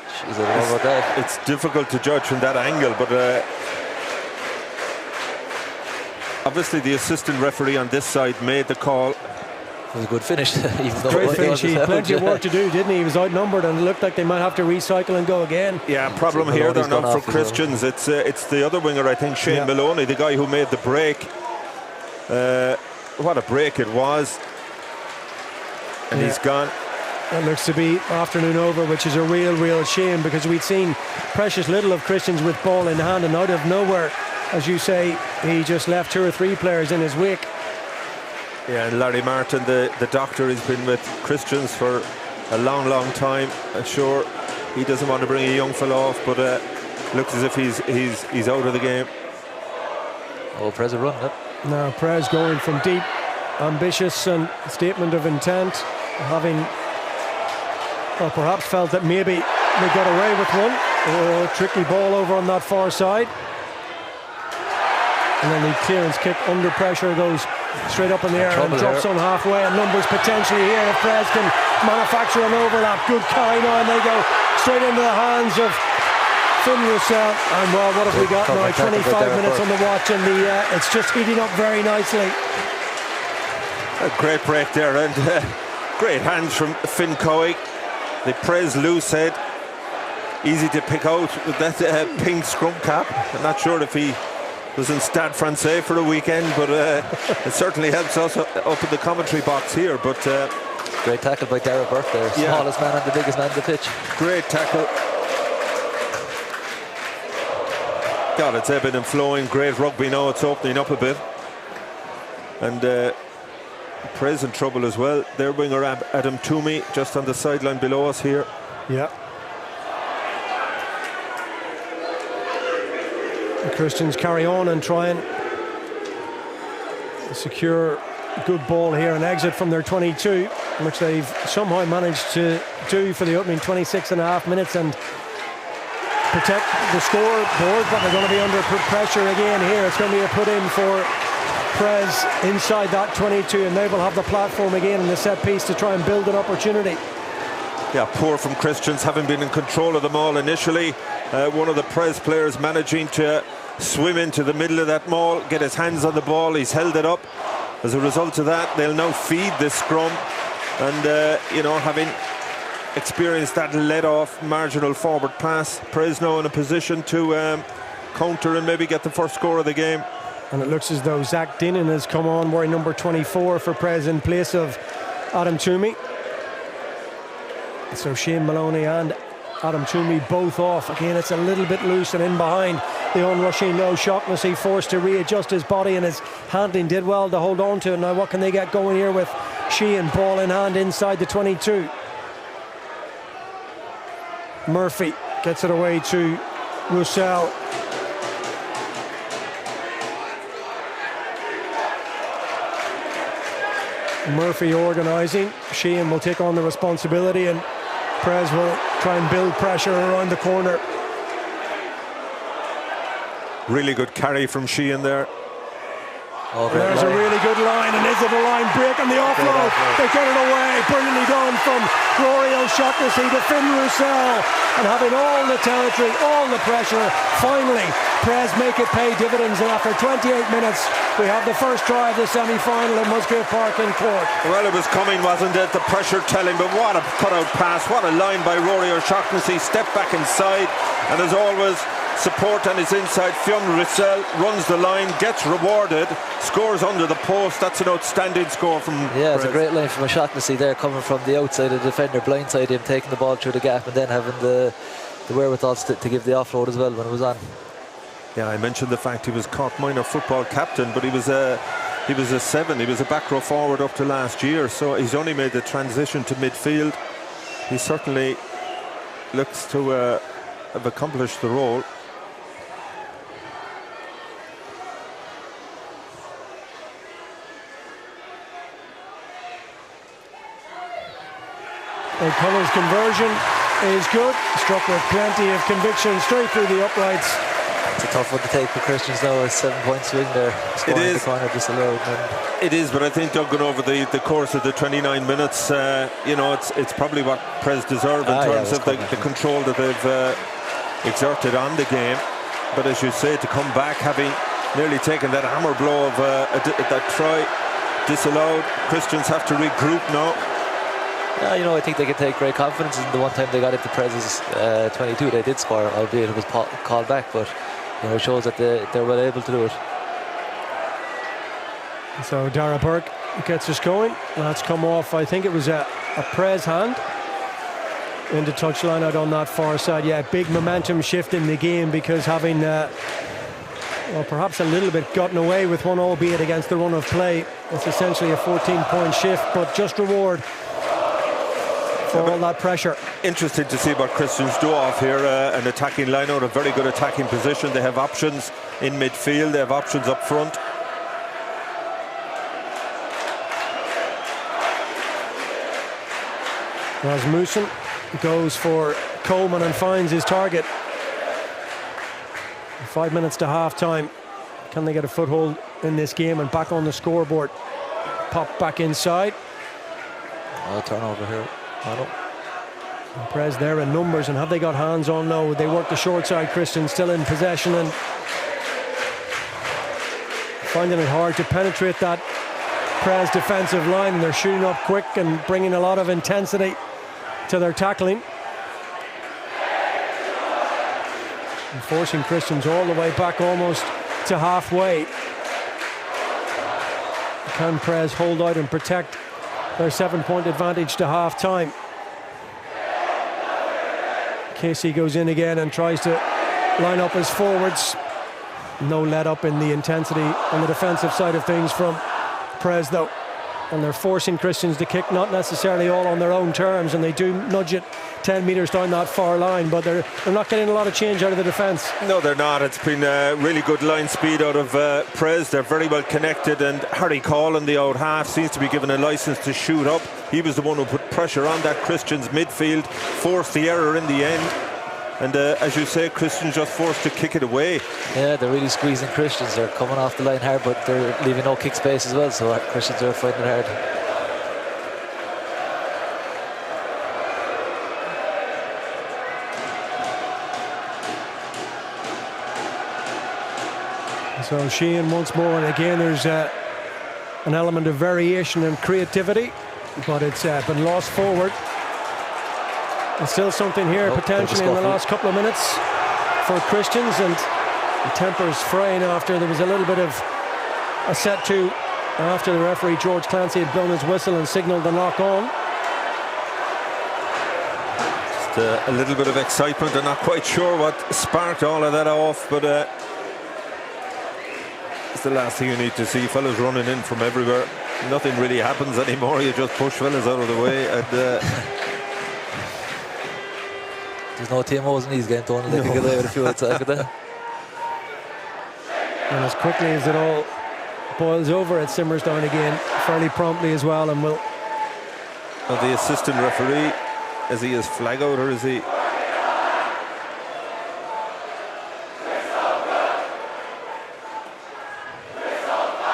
Jeez, I don't know about that. It's difficult to judge from that angle, but obviously the assistant referee on this side made the call. It was a good finish. Even though great finish. He had plenty of work to do, didn't he? He was outnumbered and it looked like they might have to recycle and go again. Yeah, problem here, they're not for Christians. It's the other winger, I think, Shane Maloney, the guy who made the break. What a break it was. And he's gone. That looks to be afternoon over, which is a real shame, because we'd seen precious little of Christians with ball in hand, and out of nowhere, as you say, he just left 2 or 3 players in his wake. Yeah, and Larry Martin, the doctor, has been with Christians for a long time. I'm sure he doesn't want to bring a young fellow off, but looks as if he's out of the game. Oh, Pres are running it. Now Pres going from deep, ambitious and statement of intent, having perhaps felt that maybe they got away with one. Oh, tricky ball over on that far side. And then the clearance kick under pressure goes straight up in the air and drops on halfway, and numbers potentially here if Pres can manufacture an overlap. Good carry now, and they go straight into the hands of Finn Russell. And well, what have we got now? 25 minutes on the watch, and it's just heating up very nicely. A great break there, and great hands from Finn Cowie. The Pres loose head, easy to pick out with that pink scrum cap. I'm not sure if he was in Stade Francais for a weekend, but it certainly helps us up in the commentary box here. But great tackle by Dara Burke there, smallest man and the biggest man on the pitch. Great tackle. God, it's ebbing and flowing. Great rugby now, it's opening up a bit. And Pres in trouble as well. Their winger Adam Toomey just on the sideline below us here. Yeah. The Christians carry on and try and secure a good ball here, an exit from their 22, which they've somehow managed to do for the opening 26.5 minutes and protect the scoreboard, but they're going to be under pressure again here. It's going to be a put in for Pres inside that 22, and they will have the platform again in the set piece to try and build an opportunity. Yeah, poor from Christians, having been in control of the maul initially. One of the Pres players managing to swim into the middle of that maul, get his hands on the ball. He's held it up. As a result of that, they'll now feed this scrum, and having experienced that let-off marginal forward pass, Pres now in a position to counter and maybe get the first score of the game. And it looks as though Zach Dinnan has come on wearing number 24 for Pres in place of Adam Toomey. So Shane Maloney and Adam Toomey both off. Again, it's a little bit loose and in behind the onrushing O'Shaughnessy, forced to readjust his body, and his handling did well to hold on to it. Now what can they get going here with Sheehan, ball in hand inside the 22. Murphy gets it away to Roussel. Murphy organising. Sheehan will take on the responsibility, and Prez will try and build pressure around the corner. Really good carry from Sheehan there. There's a really good line, and is it a line break on the offload? They get it away, brilliantly done from Rory O'Shaughnessy to Finn Roussel, and having all the territory, all the pressure, finally Prez make it pay dividends, and after 28 minutes we have the first try of the semi-final at Musgrave Park in Cork. Well, it was coming, wasn't it? The pressure telling, but what a cut-out pass, what a line by Rory O'Shaughnessy. Step back inside, and as always, support on his inside. Fionn Roussel runs the line, gets rewarded, scores under the post. That's an outstanding score from Yeah, it's Prez. a great line from O'Shaughnessy there, coming from the outside of the defender, blindside him, taking the ball through the gap, and then having the wherewithal to give the offload as well when it was on. Yeah, I mentioned the fact he was Cork minor football captain, but he was a 7. He was a back row forward up to last year, so he's only made the transition to midfield. He certainly looks to have accomplished the role. O'Connell's conversion is good, struck with plenty of conviction straight through the uprights. It's a tough one to take for Christians now, a 7-point swing there. It is. The corner disallowed. It is, but I think Doug, going over the course of the 29 minutes, it's probably what Prez deserve in terms of the control that they've exerted on the game. But as you say, to come back having nearly taken that hammer blow of that try disallowed, Christians have to regroup now. I think they can take great confidence in the one time they got into Prez's 22. They did score, albeit it was called back, but it shows that they're well able to do it. So Dara Burke gets us going. That's come off, I think it was a Prez hand into touchline out on that far side. Yeah, big momentum shift in the game, because having perhaps a little bit gotten away with one, albeit against the run of play, it's essentially a 14-point shift, but just reward for all that pressure. Interesting to see what Christians do off here. An attacking line out, a very good attacking position. They have options in midfield, they have options up front. Rasmussen goes for Coleman and finds his target. 5 minutes to half time. Can they get a foothold in this game and back on the scoreboard? Pop back inside. Turnover here. Prez there in numbers, and have they got hands on? No, they work the short side. Christian still in possession and finding it hard to penetrate that Prez defensive line. They're shooting up quick and bringing a lot of intensity to their tackling, and forcing Christians all the way back almost to halfway. Can Prez hold out and protect their 7-point advantage to half time? Casey goes in again and tries to line up his forwards. No let up in the intensity on the defensive side of things from Prez though, and they're forcing Christians to kick, not necessarily all on their own terms, and they do nudge it 10 metres down that far line, but they're not getting a lot of change out of the defence. No, they're not. It's been really good line speed out of Prez. They're very well connected, and Harry Call in the out half seems to be given a licence to shoot up. He was the one who put pressure on that Christians midfield, forced the error in the end, and as you say, Christians just forced to kick it away. Yeah, they're really squeezing Christians. They're coming off the line hard, but they're leaving no kick space as well, so Christians are finding it hard. So Sheehan once more, and again there's an element of variation and creativity, but it's been lost forward. There's still something here potentially in the last couple of minutes for Christians, and the tempers fraying after there was a little bit of a set to after the referee George Clancy had blown his whistle and signalled the knock on. Just a little bit of excitement. I'm not quite sure what sparked all of that off, but it's the last thing you need to see. Fellas running in from everywhere. Nothing really happens anymore. You just push fellas out of the way. And there's no TMOs in these games, Tony. They can get away with a few outside of that. And as quickly as it all boils over, it simmers down again fairly promptly as well. And will the assistant referee, is he his flag out, or is he?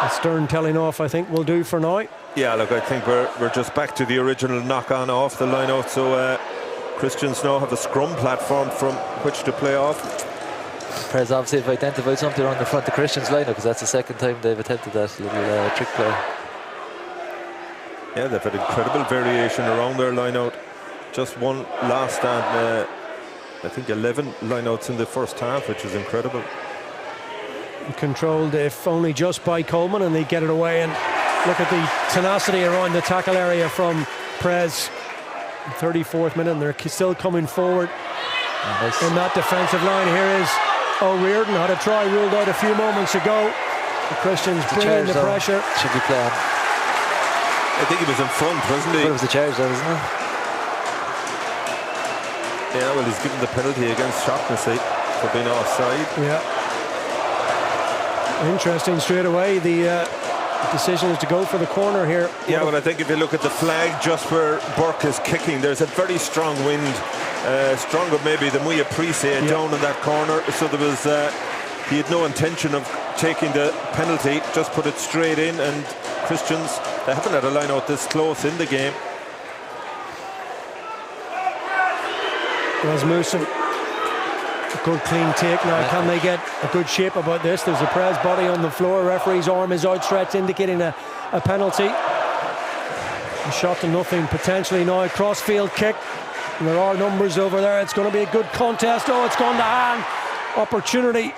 a stern telling off, I think, will do for now. Yeah, look, I think we're just back to the original knock on off the line out. So Christians now have a scrum platform from which to play off. Prez obviously have identified something on the front of Christian's line, because that's the second time they've attempted that little trick play. Yeah, they've had incredible variation around their line out. Just one last and I think 11 lineouts in the first half, which is incredible. Controlled, if only just by Coleman, and they get it away. And look at the tenacity around the tackle area from Prez. 34th minute, and they're still coming forward in that defensive line. Here is O'Riordan, had a try ruled out a few moments ago. The Christians bringing the pressure. Should be playing. I think he was in front, wasn't he? But it was the charge there, wasn't it? Yeah, well, he's given the penalty against Shaughnessy for being offside. Yeah. Interesting straight away. The decision is to go for the corner here. Yeah, well, I think if you look at the flag just where Burke is kicking, there's a very strong wind, stronger maybe than we appreciate down in that corner. So there was, he had no intention of taking the penalty, just put it straight in. And Christians, they haven't had a line out this close in the game. Rasmussen, a good clean take now. Can they get a good shape about this? There's a Prez body on the floor. Referee's arm is outstretched, indicating a penalty. A shot to nothing potentially now. Crossfield kick. And there are numbers over there. It's going to be a good contest. Oh, it's gone to hand. Opportunity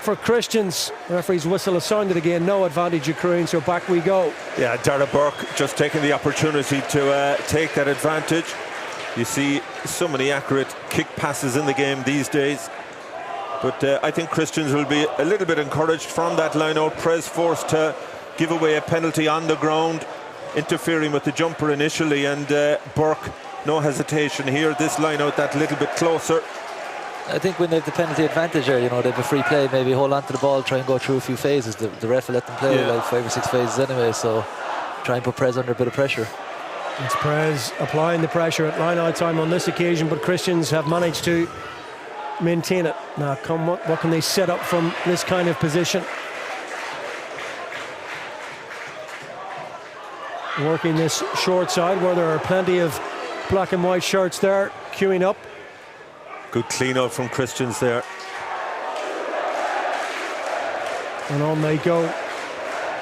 for Christians. The referee's whistle has sounded again. No advantage accruing, so back we go. Yeah, Dara Burke just taking the opportunity to take that advantage. You see so many accurate kick passes in the game these days. But I think Christians will be a little bit encouraged from that line out. Prez forced to give away a penalty on the ground, interfering with the jumper initially, and Burke, no hesitation here. This line out that little bit closer. I think when they have the penalty advantage there, you know, they have a free play, maybe hold on to the ball, try and go through a few phases. The ref will let them play like 5 or 6 phases anyway, so try and put Prez under a bit of pressure. It's Prez applying the pressure at line-out time on this occasion, but Christians have managed to maintain it. Now, what can they set up from this kind of position? Working this short side where there are plenty of black and white shirts there, queuing up. Good clean out from Christians there. And on they go,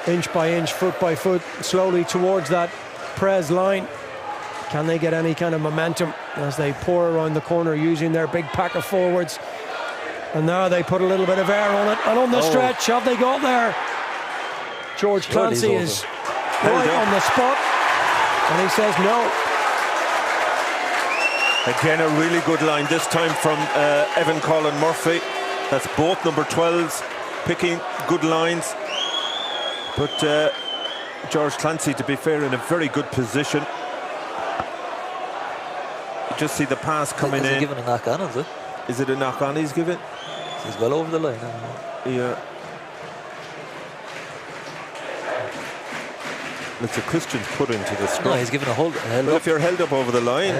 inch by inch, foot by foot, slowly towards that Prez line. Can they get any kind of momentum as they pour around the corner using their big pack of forwards? And now they put a little bit of air on it. And on the stretch, have they got there? George Clancy is right on the spot. And he says no. Again, a really good line, this time from Evan Colin Murphy. That's both number 12s picking good lines. But George Clancy, to be fair, in a very good position. You just see the pass coming in. Is he giving a knock on, is it? Is it a knock on he's giving? He's well over the line. Yeah. It's a Christian's put into the scrum. No, he's giving a hold. Well, if you're held up over the line,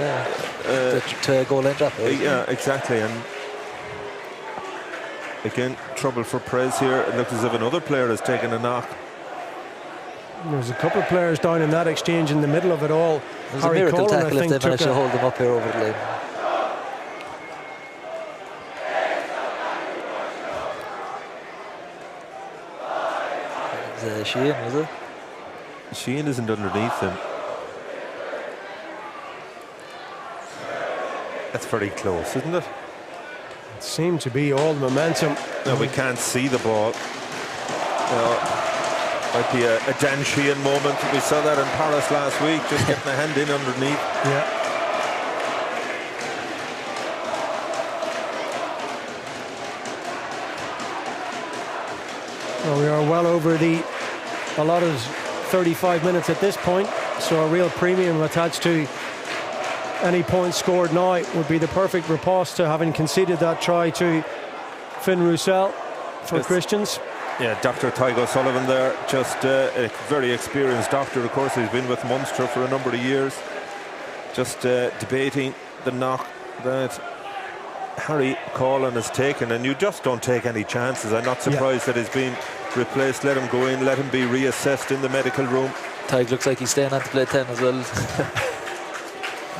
to goal line drop. Yeah, exactly. And again, trouble for Prez here. It looks as if another player has taken a knock. There's a couple of players down in that exchange in the middle of it all. It was a miracle tackle if they managed to hold them up here over the line. Is Sheehan, was it? Sheehan isn't underneath him. That's very close, isn't it? It seemed to be all the momentum. No, we can't see the ball. Might be a Dan Sheehan moment. We saw that in Paris last week, just getting a hand in underneath. Yeah. are well over the allotted 35 minutes at this point, so a real premium attached to any points scored now would be the perfect riposte to having conceded that try to Finn Roussel for Christians. Yeah, Dr. Tygo Sullivan there, just a very experienced doctor. Of course, he's been with Munster for a number of years. Just debating the knock that Harry Collin has taken, and you just don't take any chances. I'm not surprised that he's been replaced. Let him go in, let him be reassessed in the medical room. Tyg looks like he's staying on to play 10 as well.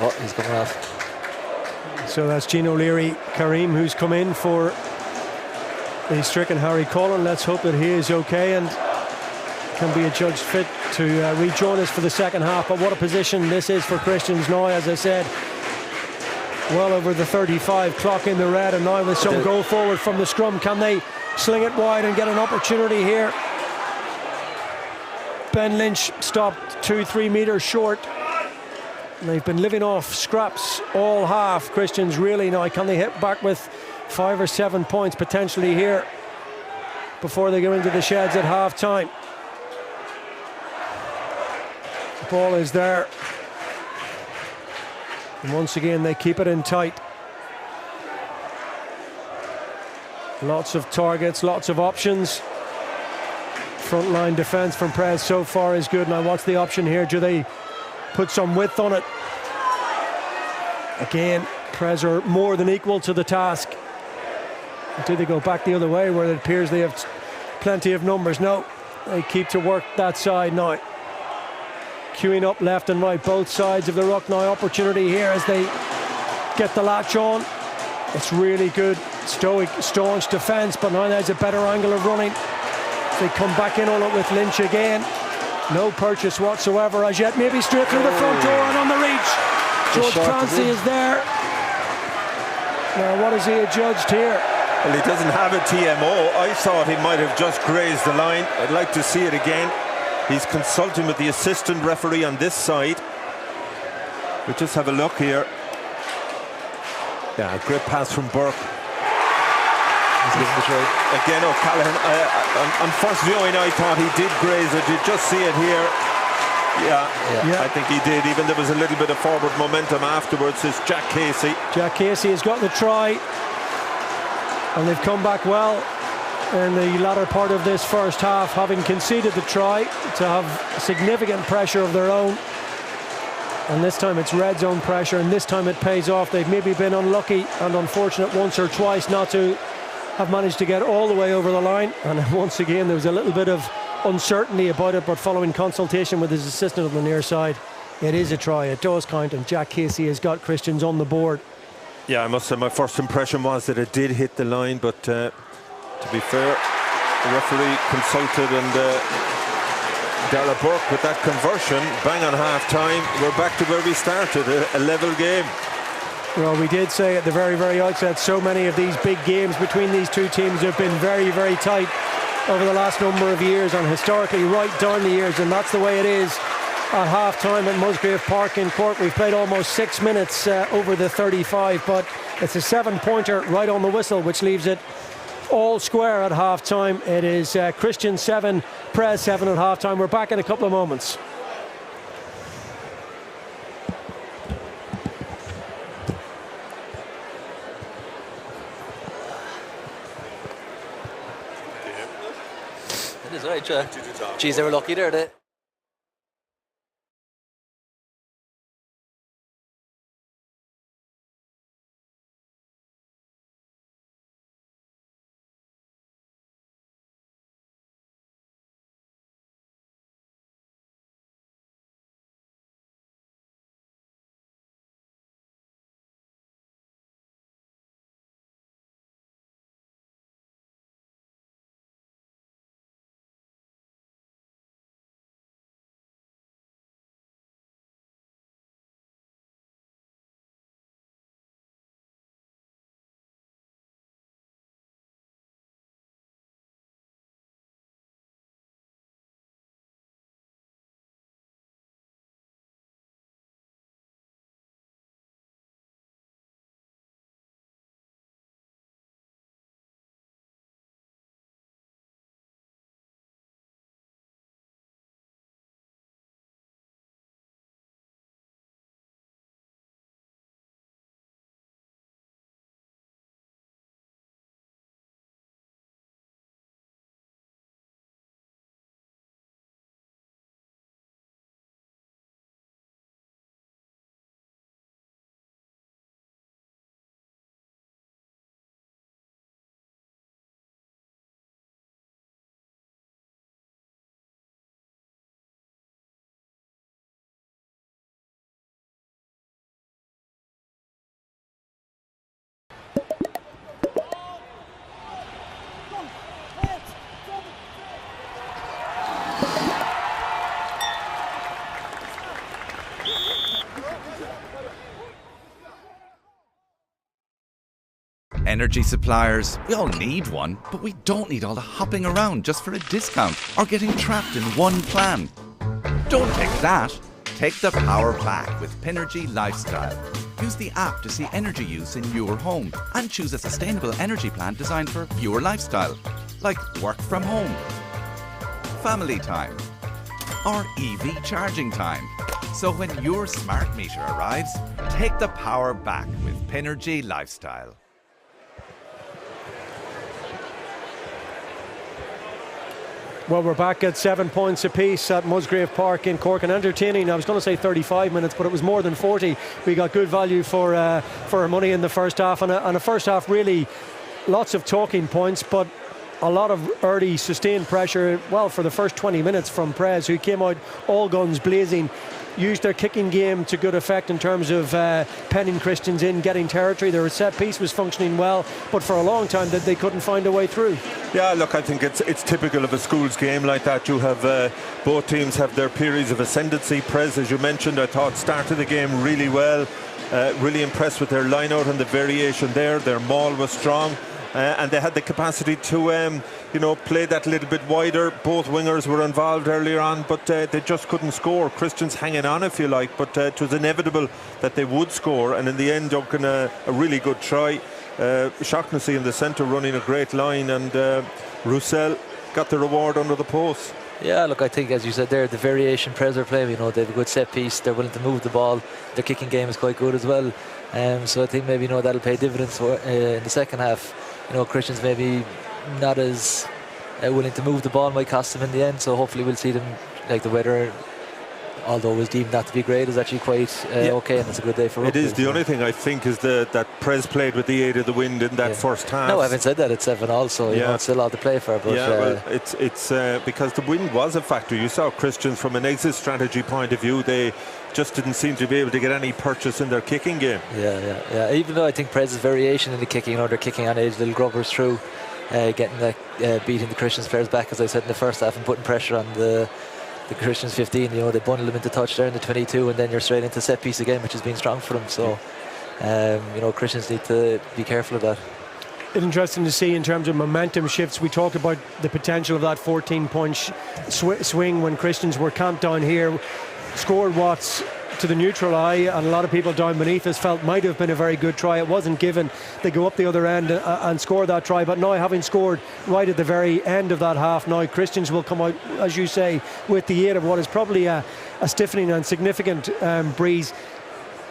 Oh, he's coming off. So that's Gene O'Leary Kareem who's come in for the stricken Harry Collin. Let's hope that he is okay and can be adjudged fit to rejoin us for the second half. But what a position this is for Christians now, as I said. Well over the 35, clock in the red, and now with some goal forward from the scrum. Can they sling it wide and get an opportunity here? Ben Lynch stopped 2-3 metres short. They've been living off scraps all half. Christians really now, can they hit back with 5 or 7 points potentially here before they go into the sheds at half time? The ball is there, and once again they keep it in tight. Lots of targets, lots of options. Frontline defence from Prez so far is good. Now what's the option here? Do they put some width on it? Again, Prez are more than equal to the task. Do they go back the other way where it appears they have plenty of numbers? No, they keep to work that side now. Queuing up left and right, both sides of the ruck now. Opportunity here as they get the latch on. It's really good, stoic, staunch defence, but now there's a better angle of running. They come back in on it with Lynch again. No purchase whatsoever as yet. Maybe straight through the front door and on the reach. George Clancy is there. Now what is he adjudged here? Well, he doesn't have a TMO. I thought he might have just grazed the line. I'd like to see it again. He's consulting with the assistant referee on this side. We'll just have a look here. Yeah, great pass from Burke. Again, O'Callaghan, on first viewing I thought he did graze it. You just see it here. Yeah, I think he did. Even there was a little bit of forward momentum afterwards. It's Jack Casey. Jack Casey has got the try, and they've come back well in the latter part of this first half, having conceded the try, to have significant pressure of their own. And this time it's red zone pressure, and this time it pays off. They've maybe been unlucky and unfortunate once or twice not to have managed to get all the way over the line, and once again there was a little bit of uncertainty about it, but following consultation with his assistant on the near side, it is a try, it does count, and Jack Casey has got Christians on the board. Yeah, I must say my first impression was that it did hit the line, but to be fair, the referee consulted, and Darragh Burke with that conversion, bang on half time, we're back to where we started, a level game. Well, we did say at the very, very outset, so many of these big games between these two teams have been very, very tight over the last number of years, and historically right down the years, and that's the way it is at half-time at Musgrave Park in Cork. We've played almost 6 minutes over the 35, but it's a 7-pointer right on the whistle, which leaves it all square at half-time. It is Christian 7, Prez 7 at half-time. We're back in a couple of moments. It is right, Jack. Geez, they were lucky there. They Energy suppliers, we all need one, but we don't need all the hopping around just for a discount or getting trapped in one plan. Don't take that. Take the power back with Pinergy Lifestyle. Use the app to see energy use in your home and choose a sustainable energy plan designed for your lifestyle, like work from home, family time, or EV charging time. So when your smart meter arrives, take the power back with Pinergy Lifestyle. Well, we're back at 7 points apiece at Musgrave Park in Cork, and entertaining. I was going to say 35 minutes, but it was more than 40. We got good value for our money in the first half, and a first half really lots of talking points, but a lot of early sustained pressure. Well, for the first 20 minutes from Prez, who came out all guns blazing, used their kicking game to good effect in terms of penning Christians in, getting territory. Their set piece was functioning well, but for a long time that they couldn't find a way through. Yeah, look, I think it's typical of a schools game like that. You have both teams have their periods of ascendancy. Prez, as you mentioned, I thought started the game really well. Really impressed with their line out and the variation there. Their maul was strong. And they had the capacity to play that a little bit wider. Both wingers were involved earlier on, but they just couldn't score. Christians hanging on, if you like, but it was inevitable that they would score, and in the end Duncan a really good try. Shaughnessy in the centre running a great line, and Roussel got the reward under the post. Yeah, look, I think, as you said there, the variation Prez are playing, they have a good set piece, they're willing to move the ball, their kicking game is quite good as well, so I think maybe that'll pay dividends in the second half. Christians maybe not as willing to move the ball, might cost them in the end, so hopefully we'll see them, like the weather, although it was deemed not to be great, is actually quite okay, and it's a good day for rugby. It is. The only thing I think is that Prez played with the aid of the wind in that first half. No, having said that, it's 7-all, so it's still a lot to play for. But well, it's because the wind was a factor. You saw Christians from an exit strategy point of view, they just didn't seem to be able to get any purchase in their kicking game. Yeah. Even though I think Prez's variation in the kicking, they're kicking on edge, little grubbers through, getting beating the Christians players back, as I said in the first half, and putting pressure on the Christians 15. They bundle them into touch there in the 22, and then you're straight into set piece again, which has been strong for them. So Christians need to be careful of that. Interesting to see in terms of momentum shifts. We talked about the potential of that 14-point swing when Christians were camped down here, scored what's to the neutral eye, and a lot of people down beneath us felt might have been a very good try. It wasn't given. They go up the other end and score that try, but now having scored right at the very end of that half, now Christians will come out, as you say, with the aid of what is probably a stiffening and significant breeze.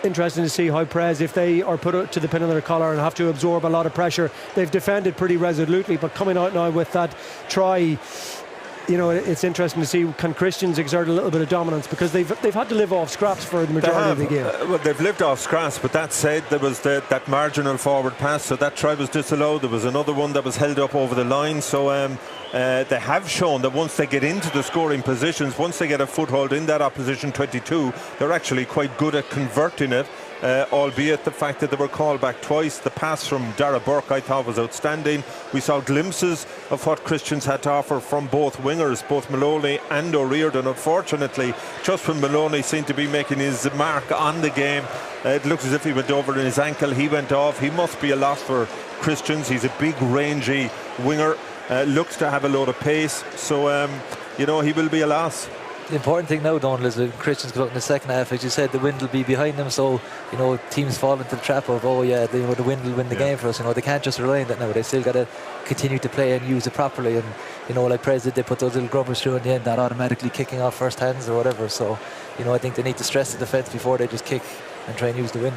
Interesting to see how Prez, if they are put to the pin of their collar and have to absorb a lot of pressure, they've defended pretty resolutely, but coming out now with that try, it's interesting to see, can Christians exert a little bit of dominance, because they've had to live off scraps for the majority of the game. Well, they've lived off scraps, but that said, there was that marginal forward pass, so that try was disallowed. There was another one that was held up over the line, so they have shown that once they get into the scoring positions, once they get a foothold in that opposition 22, they're actually quite good at converting it. Albeit the fact that they were called back twice. The pass from Dara Burke I thought was outstanding. We saw glimpses of what Christians had to offer from both wingers, both Maloney and O'Riordan. Unfortunately, just when Maloney seemed to be making his mark on the game, it looked as if he went over in his ankle. He went off. He must be a loss for Christians. He's a big rangy winger, looks to have a load of pace, so he will be a loss. The important thing now, Donald, is when Christians go out in the second half, as you said, the wind will be behind them, so teams fall into the trap of the wind will win the game for us. They can't just rely on that now. They still got to continue to play and use it properly, and like Prez did, they put those little grubbers through in the end, that automatically kicking off first hands or whatever. So I think they need to stress the defence before they just kick and try and use the wind.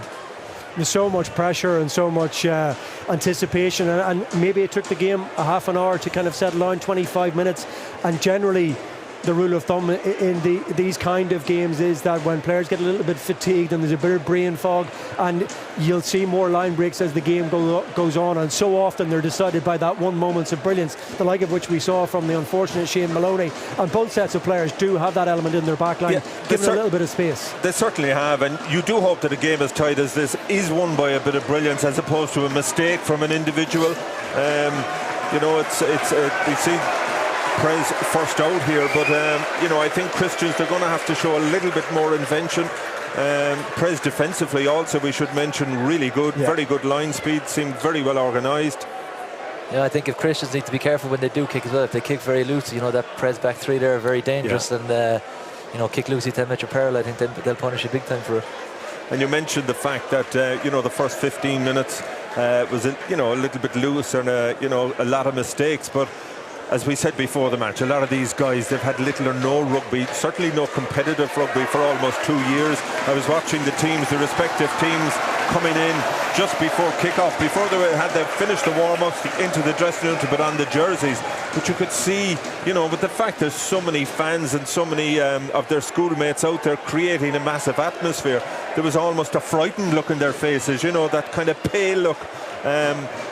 There's so much pressure and so much anticipation, and maybe it took the game a half an hour to kind of settle down, 25 minutes, and generally the rule of thumb in these kind of games is that when players get a little bit fatigued and there's a bit of brain fog, and you'll see more line breaks as the game goes on, and so often they're decided by that one moment of brilliance, the like of which we saw from the unfortunate Shane Maloney. And both sets of players do have that element in their back line, giving a little bit of space. They certainly have, and you do hope that a game as tight as this is won by a bit of brilliance as opposed to a mistake from an individual. We see Prez first out here, but I think Christians, they're going to have to show a little bit more invention. Prez defensively also, we should mention, really good, very good line speed, seemed very well organised. Yeah, I think if Christians need to be careful when they do kick as well. If they kick very loosely, that Prez back three there are very dangerous, and kick loosely 10-metre peril. I think they'll punish you big time for it. And you mentioned the fact that the first 15 minutes was a little bit loose and a lot of mistakes, but as we said before the match, a lot of these guys, they've had little or no rugby, certainly no competitive rugby for almost 2 years. I was watching the respective teams coming in just before kick-off, before they finished the warm-ups, into the dressing room to put on the jerseys. But you could see, with the fact there's so many fans and so many of their schoolmates out there creating a massive atmosphere, there was almost a frightened look in their faces, that kind of pale look.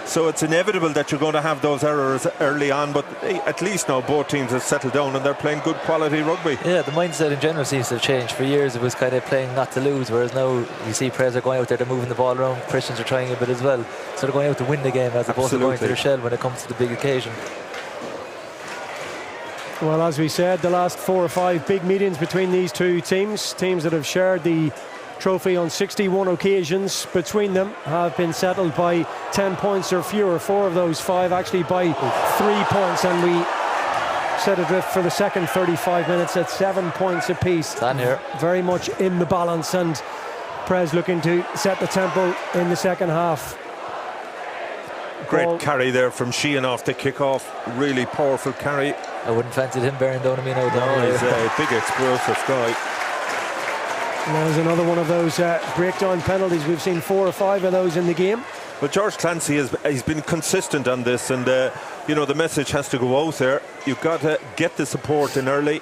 So it's inevitable that you're going to have those errors early on, but at least now both teams have settled down and they're playing good quality rugby. Yeah, the mindset in general seems to have changed. For years it was kind of playing not to lose, whereas now you see Prez are going out there, they're moving the ball around, Christians are trying a bit as well, so they're going out to win the game as opposed to going to their shell when it comes to the big occasion. Well, as we said, the last 4 or 5 big meetings between these two teams that have shared the trophy on 61 occasions between them have been settled by 10 points or fewer. 4 of those 5 actually by 3 points, and we set adrift for the second 35 minutes at 7 points apiece. Very much in the balance, and Prez looking to set the tempo in the second half. Great carry there from Sheehan off the kick-off. Really powerful carry. I wouldn't fancy him bearing down on me now. No, he's a big explosive guy. And there's another one of those breakdown penalties. We've seen 4 or 5 of those in the game. But George Clancy he's been consistent on this, and the message has to go out there. You've got to get the support in early.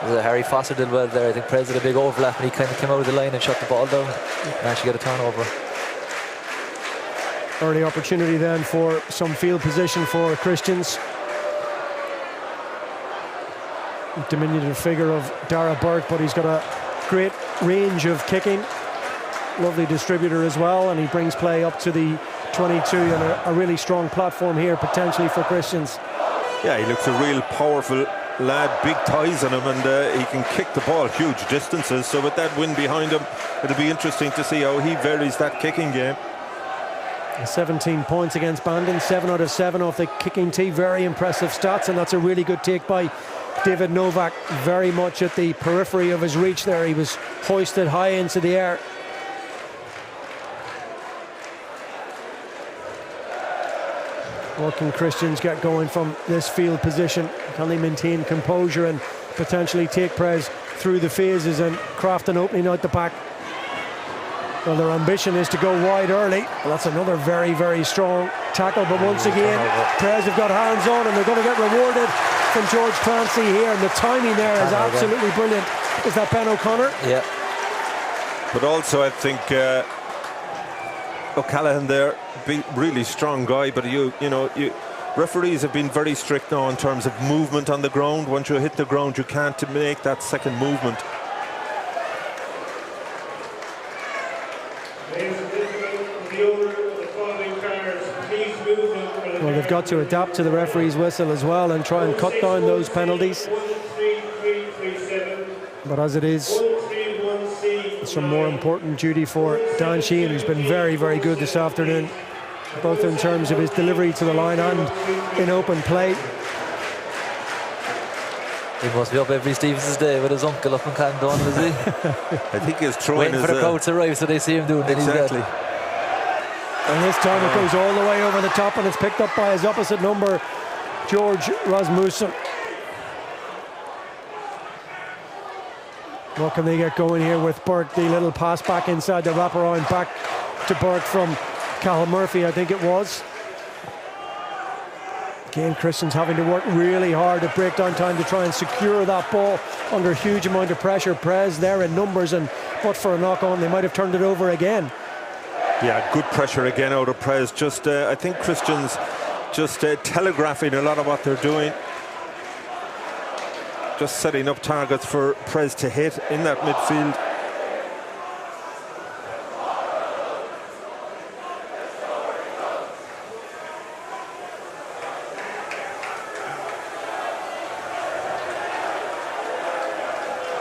Harry Foster did well there. I think Prez did a big overlap, and he kind of came out of the line and shut the ball down and actually got a turnover. Early opportunity then for some field position for Christians. Diminutive figure of Dara Burke, but he's got a great range of kicking. Lovely distributor as well, and he brings play up to the 22, and a really strong platform here potentially for Christians. Yeah, he looks a real powerful lad, big ties on him, and he can kick the ball huge distances. So with that win behind him, it'll be interesting to see how he varies that kicking game. 17 points against Bandon, 7 out of 7 off the kicking tee. Very impressive stats, and that's a really good take by David Novak. Very much at the periphery of his reach there. He was hoisted high into the air. What can Christians get going from this field position? Can they maintain composure and potentially take Prez through the phases and craft an opening out the back? Well, their ambition is to go wide early. Well, that's another very, very strong tackle. But once again, Prez have got hands on, and they're going to get rewarded from George Clancy here. And the timing there is absolutely brilliant. Is that Ben O'Connor? Yeah. But also, I think O'Callaghan there, really strong guy. But referees have been very strict now in terms of movement on the ground. Once you hit the ground, you can't make that second movement. Well, they've got to adapt to the referee's whistle as well and try and cut down those penalties. But as it is, some more important duty for Dan Sheehan, who's been very, very good this afternoon, both in terms of his delivery to the line and in open play. He must be up every Stevens' day with his uncle up in Candon, is he? I think he's throwing waiting for the crowd to arrive so they see him doing it. Exactly. And this time it goes all the way over the top, and it's picked up by his opposite number, George Rasmussen. What can they get going here with Burke? The little pass back inside the wraparound back to Burke from Cathal Murphy, I think it was. Again, Christians having to work really hard at breakdown time to try and secure that ball under a huge amount of pressure. Prez there in numbers, and but for a knock on, they might have turned it over again. Yeah, good pressure again out of Prez. I think Christians just telegraphing a lot of what they're doing. Just setting up targets for Prez to hit in that midfield.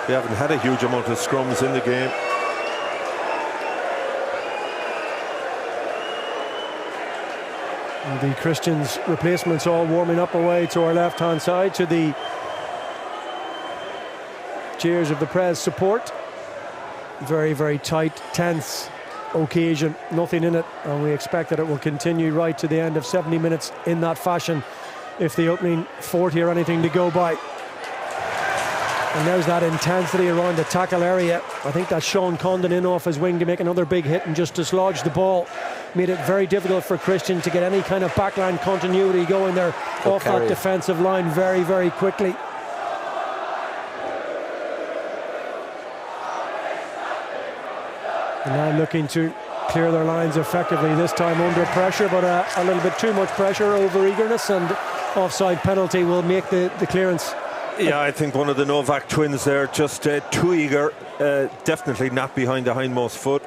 We haven't had a huge amount of scrums in the game. And the Christians replacements all warming up away to our left-hand side to the cheers of the Pres support. Very, very tight, tense occasion, nothing in it, and we expect that it will continue right to the end of 70 minutes in that fashion if the opening 40 or anything to go by. And there's that intensity around the tackle area. I think that's Sean Condon in off his wing to make another big hit and just dislodge the ball. Made it very difficult for Christian to get any kind of backline continuity going there off that defensive line very, very quickly. And now looking to clear their lines effectively, this time under pressure, but a little bit too much pressure, over eagerness, and offside penalty will make the clearance. Yeah, I think one of the Novak twins there, just too eager, definitely not behind the hindmost foot.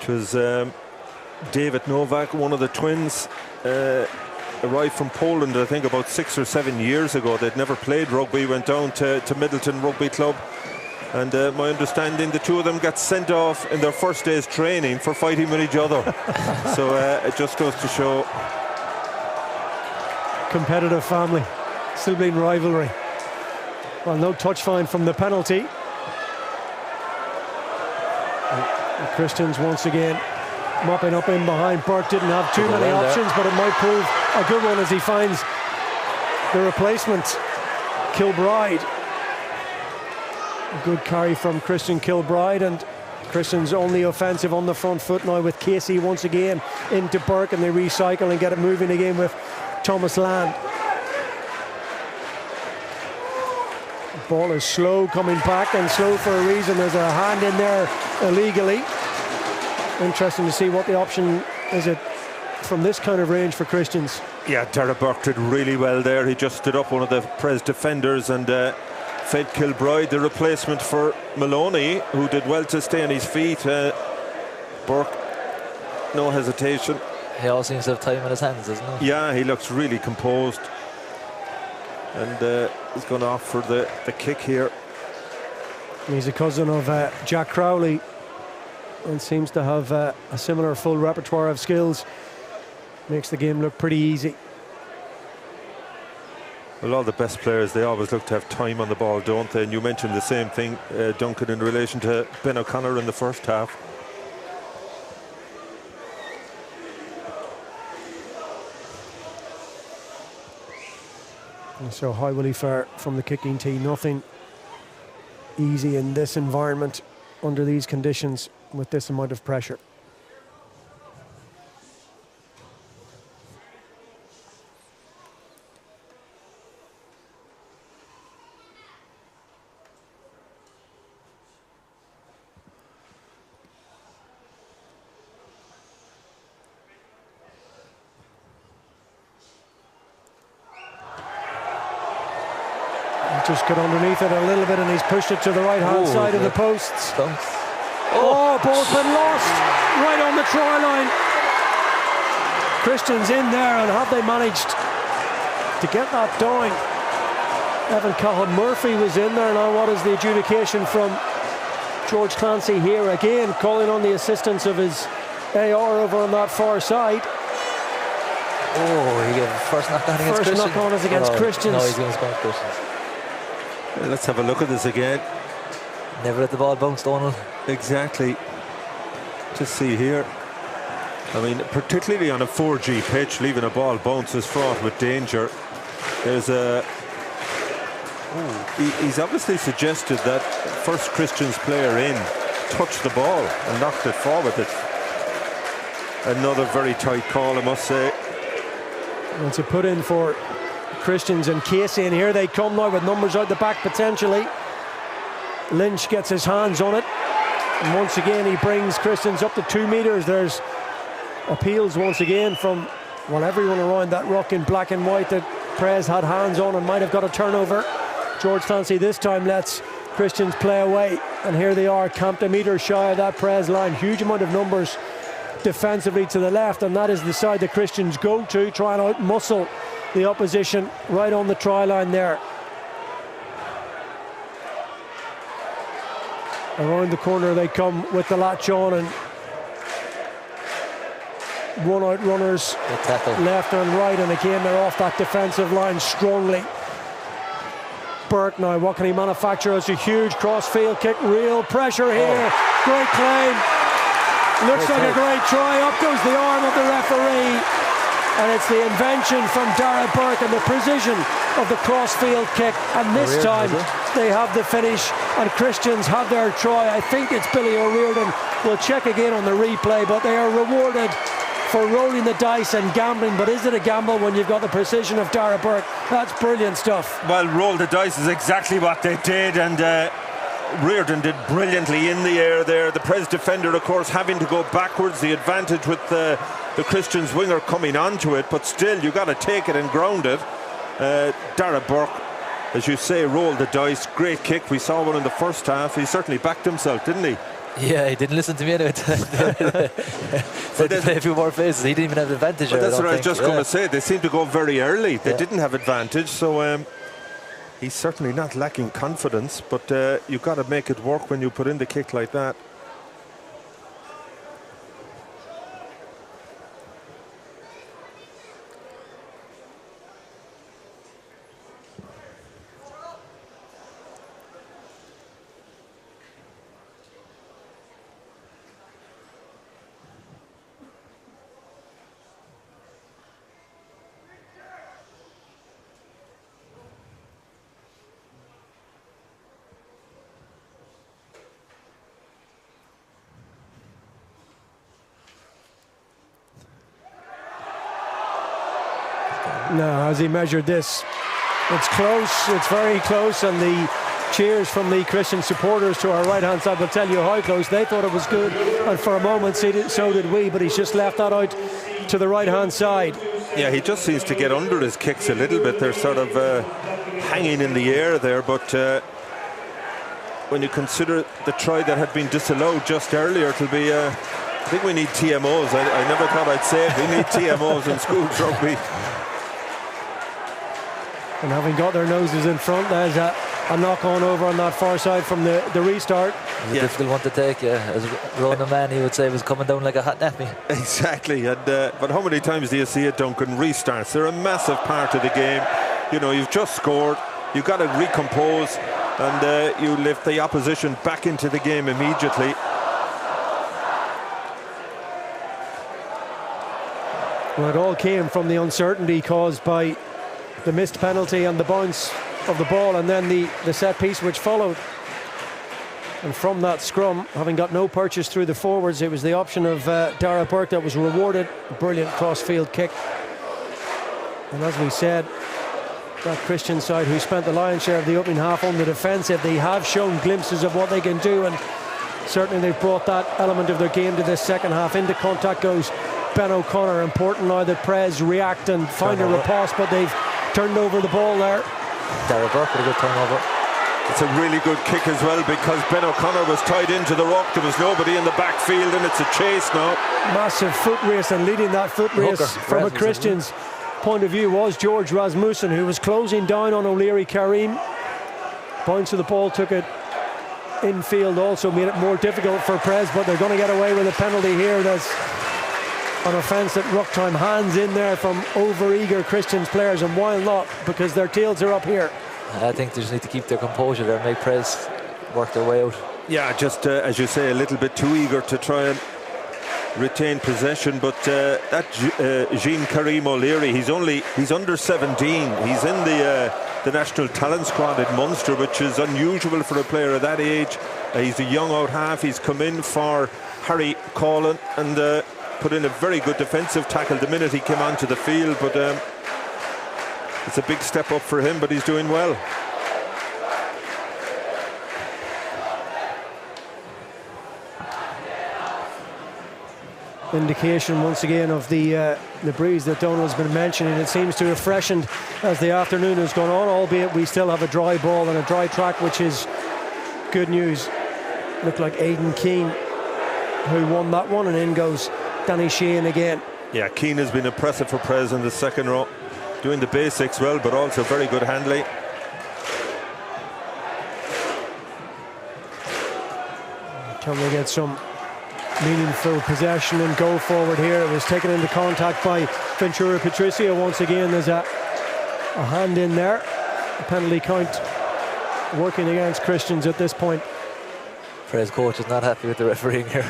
It was David Novak, one of the twins, arrived from Poland, I think about 6 or 7 years ago. They'd never played rugby, went down to Middleton Rugby Club. And my understanding, the two of them got sent off in their first day's training for fighting with each other. So it just goes to show. Competitive family, sibling rivalry. Well, no touch fine from the penalty. The Christians once again mopping up in behind. Burke didn't have too many options, but it might prove a good one as he finds the replacement, Kilbride. A good carry from Christian Kilbride, and Christian's only offensive on the front foot now with Casey once again into Burke, and they recycle and get it moving again with Thomas Land. The ball is slow coming back, and slow for a reason. There's a hand in there illegally. Interesting to see what the option is it from this kind of range for Christians. Yeah, Dara Burke did really well there. He just stood up one of the Pres defenders and fed Kilbride, the replacement for Maloney, who did well to stay on his feet. Burke, no hesitation. He all seems to have time in his hands, doesn't he? Yeah, he looks really composed. And he's going to opt for the kick here. He's a cousin of Jack Crowley and seems to have a similar full repertoire of skills. Makes the game look pretty easy. Well, all the best players, they always look to have time on the ball, don't they? And you mentioned the same thing, Duncan, in relation to Ben O'Connor in the first half. And so how will he fare from the kicking tee? Nothing easy in this environment, under these conditions, with this amount of pressure. Just got underneath it a little bit, and he's pushed it to the right-hand side of the posts. Oh, ball's been lost right on the try line. Christians in there, and have they managed to get that down? Evan Cahill Murphy was in there. Now what is the adjudication from George Clancy here again, calling on the assistance of his AR over on that far side. Oh, he gave first knock on against Christians. First knock on is against Christians. No, he's against Christians. Let's have a look at this again. Never let the ball bounce, Donald. Exactly. Just see here. I mean, particularly on a 4G pitch, leaving a ball bounce is fraught with danger. There's a... He's obviously suggested that first Christians player in touched the ball and knocked it forward. It's another very tight call, I must say. And to put in for Christians and Casey, and here they come now with numbers out the back potentially. Lynch gets his hands on it, and once again he brings Christians up to 2 meters. There's appeals once again from, well, everyone around that ruck in black and white that Pres had hands on and might have got a turnover. George Clancy this time lets Christians play away, and here they are camped a metre shy of that Pres line. Huge amount of numbers defensively to the left, and that is the side the Christians go to, try and out muscle the opposition right on the try line there. Around the corner they come with the latch on, and run out runners left and right, and again they're off that defensive line strongly. Burke now, what can he manufacture? It's a huge cross-field kick, real pressure here. Great claim. Looks like a great try. Up goes the arm of the referee, and it's the invention from Dara Burke and the precision of the cross-field kick, and this time they have the finish, and Christians have their try. I think it's Billy O'Riordan. We'll check again on the replay, but they are rewarded for rolling the dice and gambling. But is it a gamble when you've got the precision of Dara Burke? That's brilliant stuff. Well, roll the dice is exactly what they did, and Reardon did brilliantly in the air there. The Prez defender, of course, having to go backwards, the advantage with the Christians winger coming onto it, but still you got to take it and ground it. Dara Burke, as you say, rolled the dice. Great kick. We saw one in the first half. He certainly backed himself, didn't he? Yeah, he didn't listen to me anyway. Said to play a few more phases. He didn't even have advantage. But that's what I was just going to say. They seemed to go very early. They didn't have advantage, so he's certainly not lacking confidence. But you've got to make it work when you put in the kick like that. Now, as he measured this, it's close, it's very close, and the cheers from the Christian supporters to our right-hand side will tell you how close. They thought it was good, and for a moment so did we, but he's just left that out to the right-hand side. Yeah, he just seems to get under his kicks a little bit. They're sort of hanging in the air there, but when you consider the try that had been disallowed just earlier, it'll be... I think we need TMOs. I never thought I'd say it. We need TMOs in schools rugby. And having got their noses in front, there's a knock-on over on that far side from the restart. It's a difficult one to take, As Ronan Man, he would say, was coming down like a hot nappy. Exactly, and but how many times do you see it, Duncan? Restarts, they're a massive part of the game. You know, you've just scored, you've got to recompose, and you lift the opposition back into the game immediately. Well, it all came from the uncertainty caused by the missed penalty and the bounce of the ball, and then the set piece which followed. And from that scrum, having got no purchase through the forwards, it was the option of Dara Burke that was rewarded. Brilliant cross-field kick. And as we said, that Christian side, who spent the lion's share of the opening half on the defensive, they have shown glimpses of what they can do, and certainly they've brought that element of their game to this second half. Into contact goes Ben O'Connor. Important now that Prez react and find a riposte, but they've turned over the ball there. Dara Burke with a good turnover. It's a really good kick as well, because Ben O'Connor was tied into the rock. There was nobody in the backfield, and it's a chase now. Massive foot race, and leading that foot race from a Christian's point of view was George Rasmussen, who was closing down on O'Leary Kareem. Bounce of the ball took it infield, also made it more difficult for Prez, but they're going to get away with a penalty here. There's an offence at ruck time, hands in there from over-eager Christians players, and why not, because their tails are up here. I think they just need to keep their composure there, make Prez work their way out. Yeah, just as you say, a little bit too eager to try and retain possession, but that Jean Kareem O'Leary, he's under 17. He's in the national talent squad at Munster, which is unusual for a player of that age. He's a young out half. He's come in for Harry Collin and put in a very good defensive tackle the minute he came onto the field, but it's a big step up for him, but he's doing well. Indication once again of the breeze that Donald's been mentioning. It seems to have freshened as the afternoon has gone on, albeit we still have a dry ball and a dry track, which is good news. Looked like Aidan Keane who won that one, and in goes Danny Sheehan again. Yeah, Keane has been impressive for Prez in the second row, doing the basics well, but also very good handling. Can they get some meaningful possession and go forward here? It was taken into contact by Ventura Patricio. Once again, there's a hand in there. A penalty count working against Christians at this point. Prez coach is not happy with the refereeing here.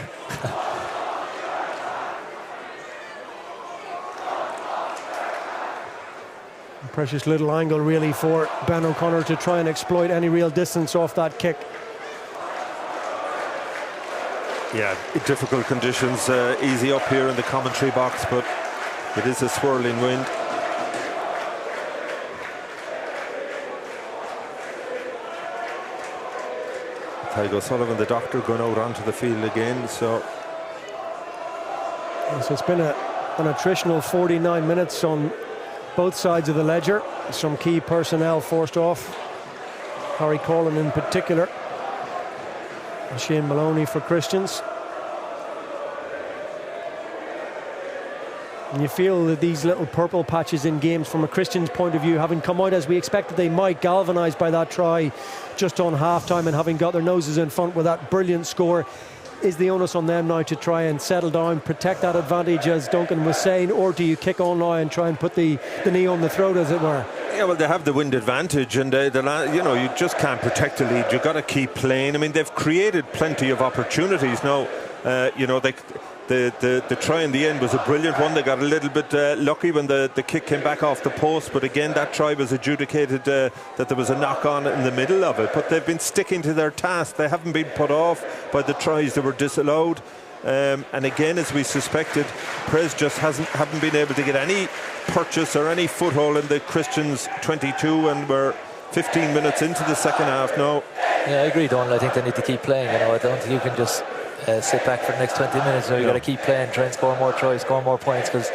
Precious little angle really for Ben O'Connor to try and exploit any real distance off that kick. Yeah, difficult conditions, easy up here in the commentary box, but it is a swirling wind. Tygo Sullivan, the doctor, going out onto the field again. So it's been an attritional 49 minutes on both sides of the ledger. Some key personnel forced off. Harry Corlin in particular. And Shane Maloney for Christians. And you feel that these little purple patches in games, from a Christians point of view, having come out as we expected they might, galvanised by that try just on half-time and having got their noses in front with that brilliant score, is the onus on them now to try and settle down, protect that advantage, as Duncan was saying, or do you kick on now and try and put the knee on the throat, as it were? Yeah, well, they have the wind advantage, and you just can't protect the lead. You've got to keep playing. I mean, they've created plenty of opportunities now. The try in the end was a brilliant one. They got a little bit lucky when the kick came back off the post, but again, that try was adjudicated that there was a knock on in the middle of it. But they've been sticking to their task. They haven't been put off by the tries that were disallowed. And again, as we suspected, Prez just haven't been able to get any purchase or any foothold in the Christians 22, and we're 15 minutes into the second half now. Yeah, I agree, Donald. I think they need to keep playing. I don't think you can just sit back for the next 20 minutes. You've got to keep playing, try and score more tries, score more points, because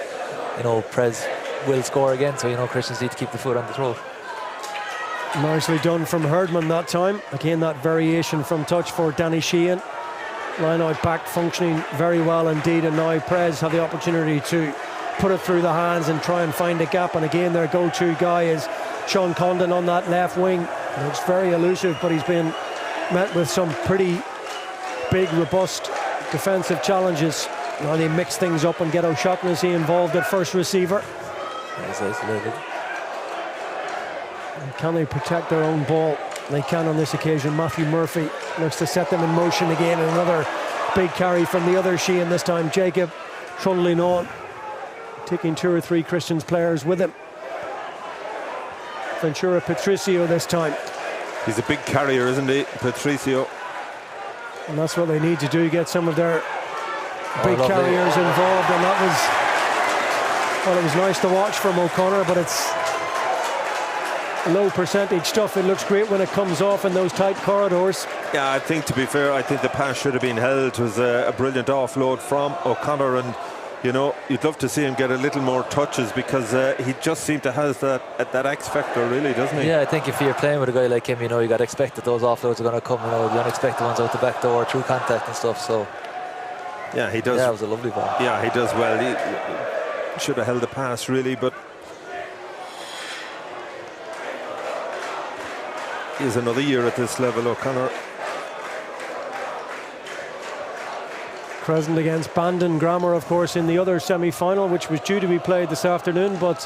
Prez will score again. So Christians need to keep the foot on the throat. Nicely done from Herdman that time. Again, that variation from touch for Danny Sheehan. Line out back functioning very well indeed, and now Prez have the opportunity to put it through the hands and try and find a gap. And again, their go-to guy is Sean Condon on that left wing. Looks very elusive, but he's been met with some pretty big, robust defensive challenges. Now they mix things up and get O'Shaughnessy involved at first receiver. He's isolated. And can they protect their own ball? They can on this occasion. Matthew Murphy looks to set them in motion again. Another big carry from the other Sheehan, this time Jacob trundling on, taking 2 or 3 Christians players with him. Ventura Patricio this time. He's a big carrier, isn't he, Patricio? And that's what they need to do, get some of their big carriers involved. And that was, well, it was nice to watch from O'Connor, but it's low percentage stuff. It looks great when it comes off in those tight corridors. Yeah, I think, to be fair, I think the pass should have been held. It was a brilliant offload from O'Connor, and you'd love to see him get a little more touches, because he just seemed to have that X factor, really, doesn't he? Yeah, I think if you're playing with a guy like him, you got to expect that those offloads are going to come, the unexpected ones out the back door through contact and stuff. So yeah, he does. Yeah, it was a lovely ball. Yeah, he does well. He should have held the pass, really, but he's another year at this level, O'Connor. Crescent against Bandon Grammar, of course, in the other semi-final, which was due to be played this afternoon, but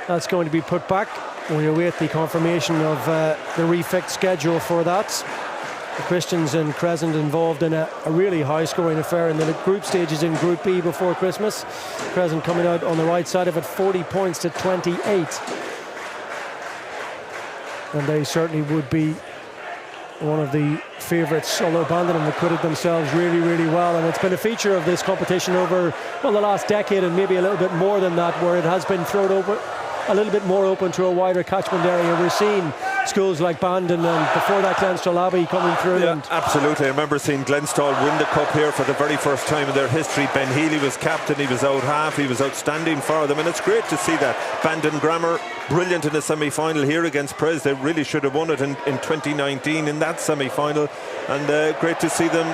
that's going to be put back. We await the confirmation of the refixed schedule for that. The Christians and Crescent involved in a really high-scoring affair in the group stages in Group B before Christmas. Crescent coming out on the right side of it, 40 points to 28. And they certainly would be one of the favourites, although Bandon have acquitted themselves really, really well. And it's been a feature of this competition over the last decade, and maybe a little bit more than that, where it has been thrown over a little bit more open to a wider catchment area. We're seeing schools like Bandon and before that Glenstall Abbey coming through. Yeah, absolutely. I remember seeing Glenstall win the cup here for the very first time in their history. Ben Healy was captain, he was out half, he was outstanding for them, and it's great to see that. Bandon Grammar, brilliant in the semi-final here against Prez. They really should have won it in 2019 in that semi-final, and great to see them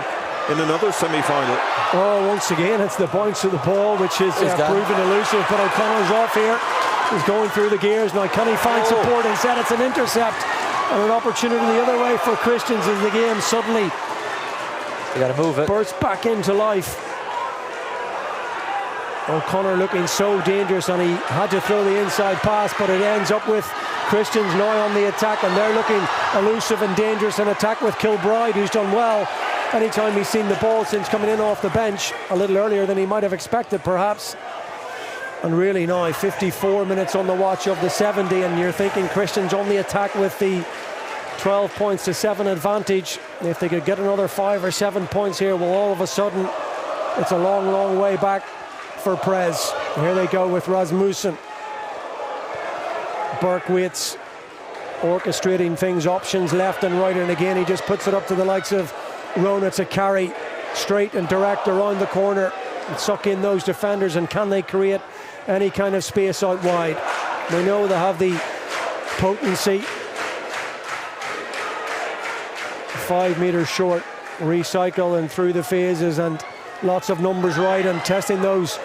in another semi-final. Oh, once again, it's the bounce of the ball, which is proving elusive, but O'Connor's off here. He's going through the gears now. Can he find support? Instead, it's an intercept and an opportunity the other way for Christians as the game suddenly They got to move it. Bursts back into life. O'Connor looking so dangerous, and he had to throw the inside pass, but it ends up with Christians now on the attack, and they're looking elusive and dangerous in attack with Kilbride, who's done well anytime he's seen the ball since coming in off the bench, a little earlier than he might have expected perhaps. And really now 54 minutes on the watch of the 70, and you're thinking Christians on the attack with the 12 points to 7 advantage. If they could get another 5 or 7 points here, well, all of a sudden it's a long way back for Prez. Here they go with Rasmussen. Berkowitz orchestrating things, options left and right, and again he just puts it up to the likes of Rona to carry straight and direct around the corner and suck in those defenders. And can they create any kind of space out wide? We know they have the potency. 5 metres short, recycle and through the phases, and lots of numbers right, and testing those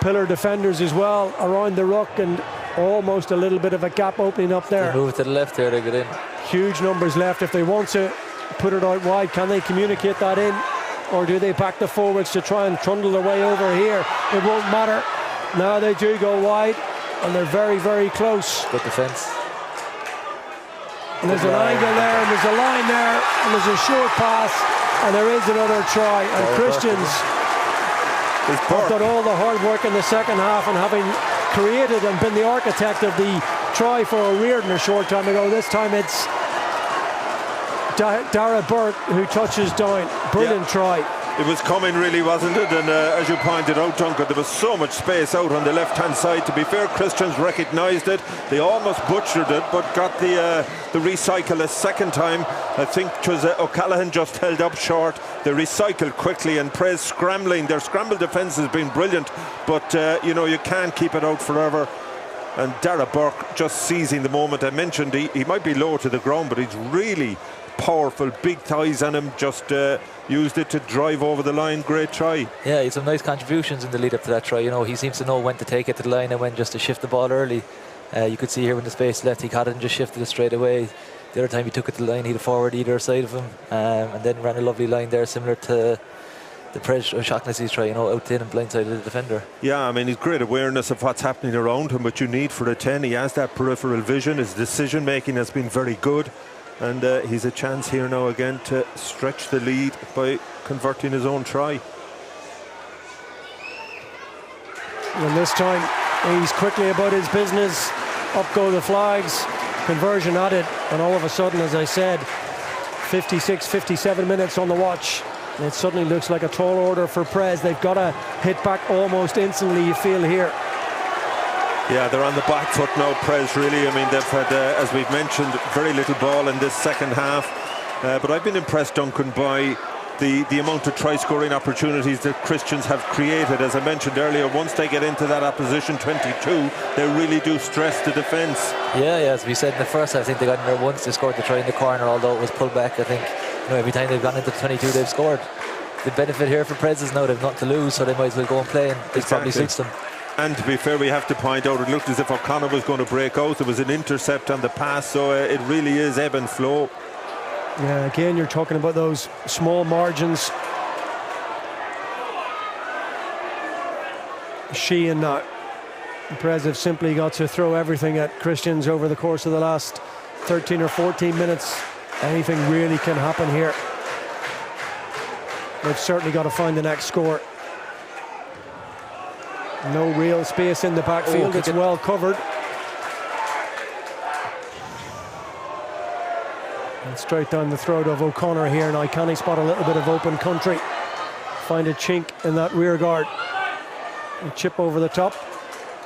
pillar defenders as well around the ruck, and almost a little bit of a gap opening up there. They move to the left there, they get in. Huge numbers left. If they want to put it out wide, can they communicate that in, or do they back the forwards to try and trundle their way over here? It won't matter. Now they do go wide, and they're very close. Good defence. And there's an angle there, and there's a line there, and there's a short pass, and there is another try. And Christians have done all the hard work in the second half, and having created and been the architect of the try for O'Riordan a short time ago, this time it's Dara Burke who touches down. Brilliant try. It was coming, really, wasn't it? And as you pointed out, Duncan, there was so much space out on the left-hand side. To be fair, Christians recognised it. They almost butchered it, but got the recycle a second time. I think it was O'Callaghan just held up short. They recycled quickly, and Prez scrambling. Their scramble defence has been brilliant, but you know, you can't keep it out forever. And Dara Burke just seizing the moment. I mentioned he might be low to the ground, but he's really powerful, big thighs on him, just used it to drive over the line. Great try. Yeah, he had some nice contributions in the lead up to that try. You know, he seems to know when to take it to the line and when just to shift the ball early. You could see here when the space left, he caught it and just shifted it straight away. The other time he took it to the line, he had a forward either side of him, and then ran a lovely line there, similar to the Prez O'Shaughnessy's try, you know, out in and blindsided the defender. Yeah, I mean, he's great awareness of what's happening around him, but you need for a 10. He has that peripheral vision. His decision making has been very good. And he's a chance here now again to stretch the lead by converting his own try. And this time he's quickly about his business. Up go the flags. Conversion added. And all of a sudden, as I said, 56, 57 minutes on the watch. And it suddenly looks like a tall order for Prez. They've got to hit back almost instantly, you feel here. Yeah, they're on the back foot now, Prez, really. I mean, they've had, as we've mentioned, very little ball in this second half. But I've been impressed, Duncan, by the amount of try-scoring opportunities that Christians have created. As I mentioned earlier, once they get into that opposition 22, they really do stress the defence. Yeah, as we said in the first half, I think they got in there once. They scored the try in the corner, although it was pulled back. I think, you know, every time they've gone into the 22, they've scored. The benefit here for Prez is now they've nothing to lose, so they might as well go and play, and this probably suits them. And to be fair, we have to point out, it looked as if O'Connor was going to break out. There was an intercept on the pass, so it really is ebb and flow. Yeah, again, you're talking about those small margins. Sheehan now. Prez have simply got to throw everything at Christians over the course of the last 13 or 14 minutes. Anything really can happen here. They've certainly got to find the next score. No real space in the backfield. It's well covered. And straight down the throat of O'Connor here. Now can he spot a little bit of open country? Find a chink in that rear guard. And chip over the top.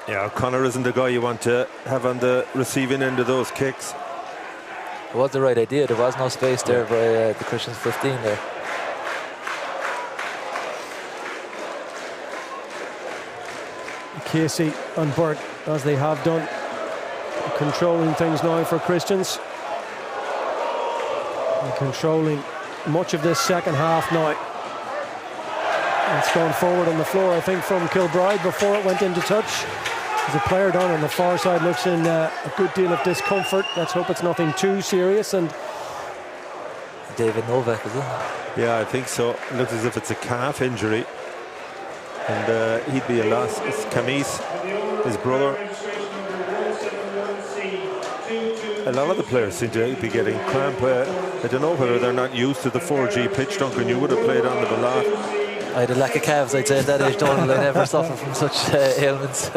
Yeah, O'Connor isn't the guy you want to have on the receiving end of those kicks. It was the right idea. There was no space there by the Christians 15 there. Casey and Burt, as they have done, controlling things now for Christians, and controlling much of this second half now. It's gone forward on the floor, I think, from Kilbride before it went into touch. There's a player down on the far side, looks in a good deal of discomfort. Let's hope it's nothing too serious. And David Novak, is it? Yeah, I think so. Looks as if it's a calf injury, and he'd be a loss. It's Camis, his brother. A lot of the players seem to be getting cramp. I don't know whether they're not used to the 4G pitch. Duncan, you would have played on them a lot. I had a lack of calves, I'd say, at that age, Donald. I never suffered from such ailments.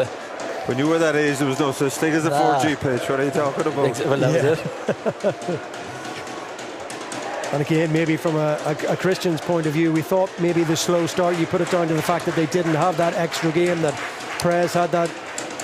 When you were that age, there was no such thing as a 4G pitch. What are you talking about? Well, that was it. And again, maybe from a Christian's point of view, we thought maybe the slow start, you put it down to the fact that they didn't have that extra game, that Prez had that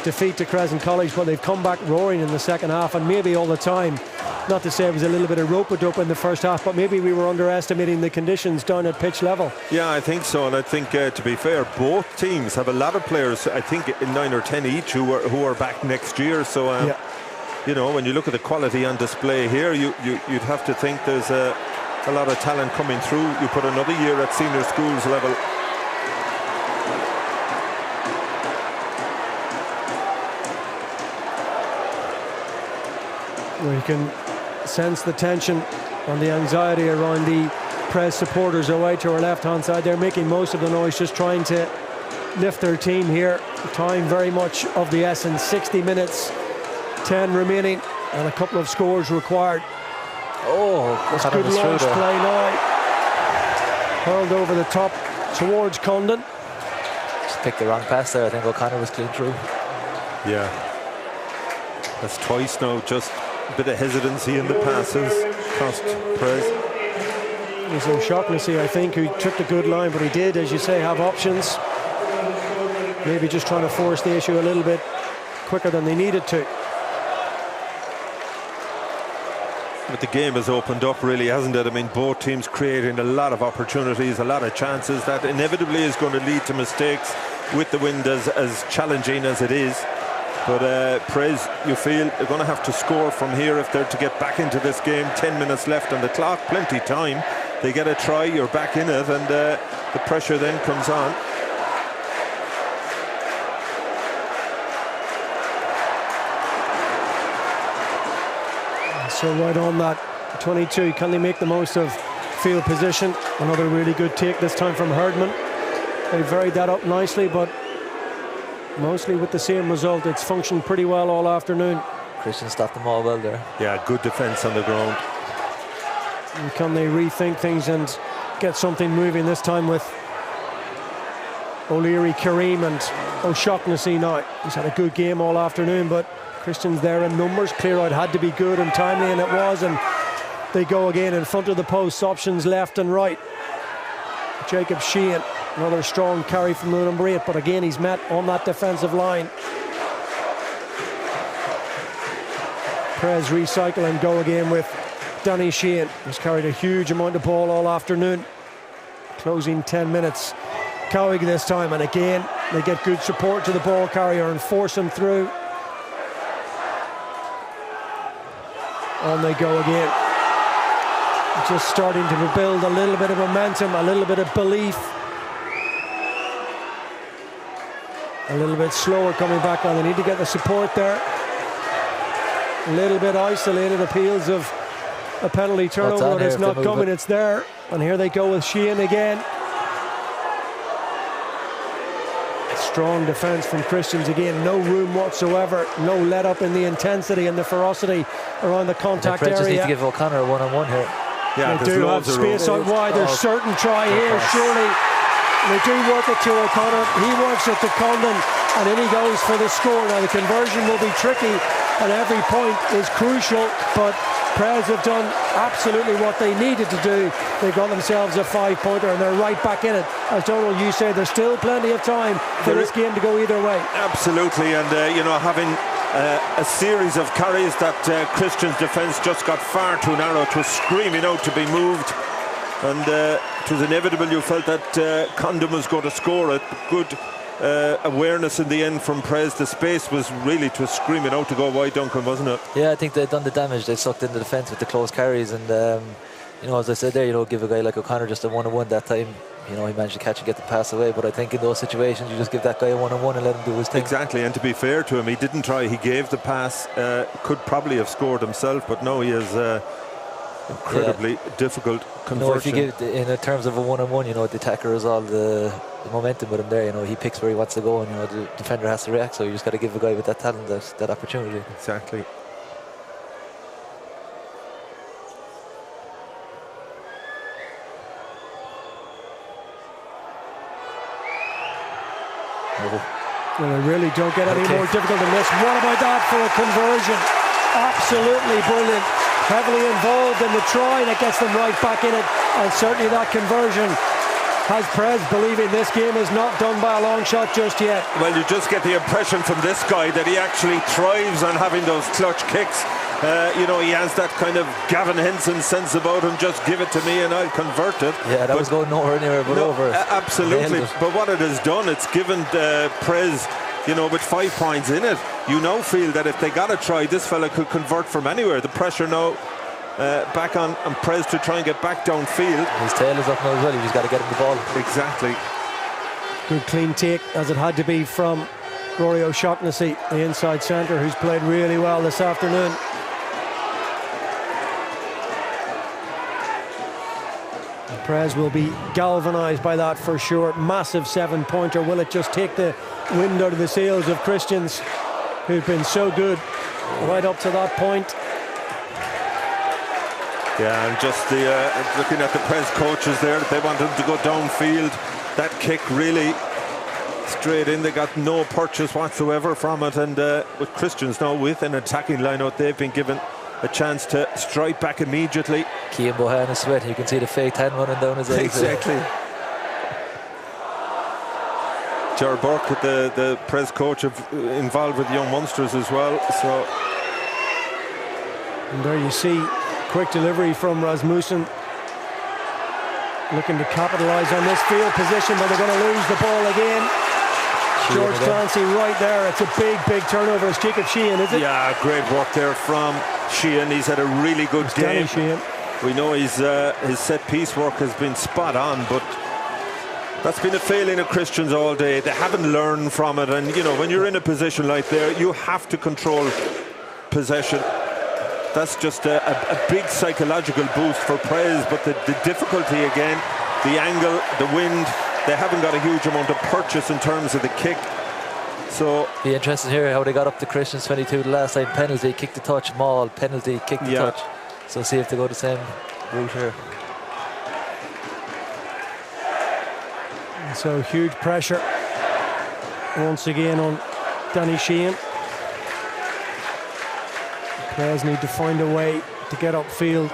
defeat to Crescent College, but they've come back roaring in the second half, and maybe all the time, not to say it was a little bit of rope-a-dope in the first half, but maybe we were underestimating the conditions down at pitch level. Yeah, I think so, and I think to be fair, both teams have a lot of players, I think 9 or 10 each, who are back next year. So you know, when you look at the quality on display here, you'd have to think there's a lot of talent coming through. You put another year at senior schools level. We can sense the tension and the anxiety around the Prez supporters away to our left-hand side. They're making most of the noise, just trying to lift their team here. Time very much of the essence. 60 minutes, 10 remaining, and a couple of scores required. Oh, that's good launch play now. Hurled over the top towards Condon. Just picked the wrong pass there. I think O'Connor was clean through. Yeah, that's twice now. Just a bit of hesitancy in the passes cost Prez. It was O'Shaughnessy, I think, who took the good line, but he did, as you say, have options. Maybe just trying to force the issue a little bit quicker than they needed to. But the game has opened up, really, hasn't it? I mean, both teams creating a lot of opportunities, a lot of chances. That inevitably is going to lead to mistakes with the wind as challenging as it is. But Prez, you feel they're going to have to score from here if they're to get back into this game. 10 minutes left on the clock, plenty time. They get a try, you're back in it, and the pressure then comes on. So right on that 22, can they make the most of field position? Another really good take, this time from Herdman. They varied that up nicely, but mostly with the same result. It's functioned pretty well all afternoon. Christian stopped them all well there. Yeah, good defence on the ground. And can they rethink things and get something moving this time with O'Leary, Kareem and O'Shaughnessy now? He's had a good game all afternoon, but Christian's there in numbers. Clear out had to be good and timely, and it was, and they go again in front of the posts, options left and right. Jacob Sheehan, another strong carry from the number 8, but again he's met on that defensive line. Prez recycle and go again with Danny Sheehan, who's carried a huge amount of ball all afternoon. Closing 10 minutes. Cowig this time, and again they get good support to the ball carrier and force him through. On they go again. Just starting to build a little bit of momentum, a little bit of belief. A little bit slower coming back on. They need to get the support there. A little bit isolated, appeals of a penalty turnover, but it's not coming, it's there. And here they go with Sheehan again. Strong defence from Christians again, no room whatsoever, no let up in the intensity and the ferocity around the contact area. Just need to give O'Connor a one-on-one here. Yeah, they do have space out wide. There's certain try here, surely. They do work it to O'Connor. He works it to Condon, and then he goes for the score. Now the conversion will be tricky, and every point is crucial, but Prez have done absolutely what they needed to do. They've got themselves a 5-pointer, and they're right back in it. As Donald, you say, there's still plenty of time for this game to go either way. Absolutely, and you know, having a series of carries that Christian's defence just got far too narrow. It was screaming out to be moved, and it was inevitable. You felt that Condon was going to score it. Good awareness in the end from Prez. The space was really, it was screaming out to go wide, Duncan, wasn't it? Yeah, I think they've done the damage. They sucked in the defence with the close carries, and you know, as I said there, you know, give a guy like O'Connor just a one-on-one that time. You know, he managed to catch and get the pass away, but I think in those situations you just give that guy a one-on-one and let him do his thing. Exactly, and to be fair to him, he didn't try. He gave the pass. Could probably have scored himself, but no, he has incredibly difficult conversion. No, if you give in terms of a one-on-one, the attacker has all the momentum with him there. He picks where he wants to go, and the defender has to react. So you just got to give a guy with that talent that opportunity. Exactly. Well, they really don't get any more difficult than this. What about that for a conversion? Absolutely brilliant. Heavily involved in the try, and it gets them right back in it. And certainly that conversion has Prez believing this game is not done by a long shot just yet. Well, you just get the impression from this guy that he actually thrives on having those clutch kicks. He has that kind of Gavin Henson sense about him. Just give it to me and I'll convert it. Yeah, that was going nowhere near but over. Absolutely. But what it has done, it's given Prez, with 5 points in it, you now feel that if they got a try, this fella could convert from anywhere. The pressure now back on Prez to try and get back downfield. His tail is up now as well. You just got to get him the ball. Exactly. Good clean take, as it had to be, from Rory O'Shaughnessy, the inside centre, who's played really well this afternoon. Prez will be galvanised by that for sure. Massive 7-pointer. Will it just take the wind out of the sails of Christians, who've been so good right up to that point? Yeah, and just looking at the Prez coaches there, they want him to go downfield. That kick really straight in. They got no purchase whatsoever from it. And with Christians now with an attacking line-out, they've been given a chance to strike back immediately. Cian Bohan is sweating. You can see the fake hand running down his eyes. Exactly. Gerard Burke, with the Prez coach, involved with young Munsters as well. So, and there you see quick delivery from Rasmussen, looking to capitalise on this field position, but they're going to lose the ball again. George Clancy right there. It's a big turnover. It's Jacob Sheehan, is it? Yeah, great work there from Sheehan. He's had a really good game. We know his set piece work has been spot on, but that's been a failing of Christians all day. They haven't learned from it, and when you're in a position like there, you have to control possession. That's just a big psychological boost for Prez, but the difficulty again, the angle, the wind. They haven't got a huge amount of purchase in terms of the kick. So be interesting here how they got up to Christians 22 the last time. Penalty, kick the touch, maul, penalty, kick the touch. So see if they go the same route here. And so huge pressure once again on Danny Sheehan. Players need to find a way to get upfield,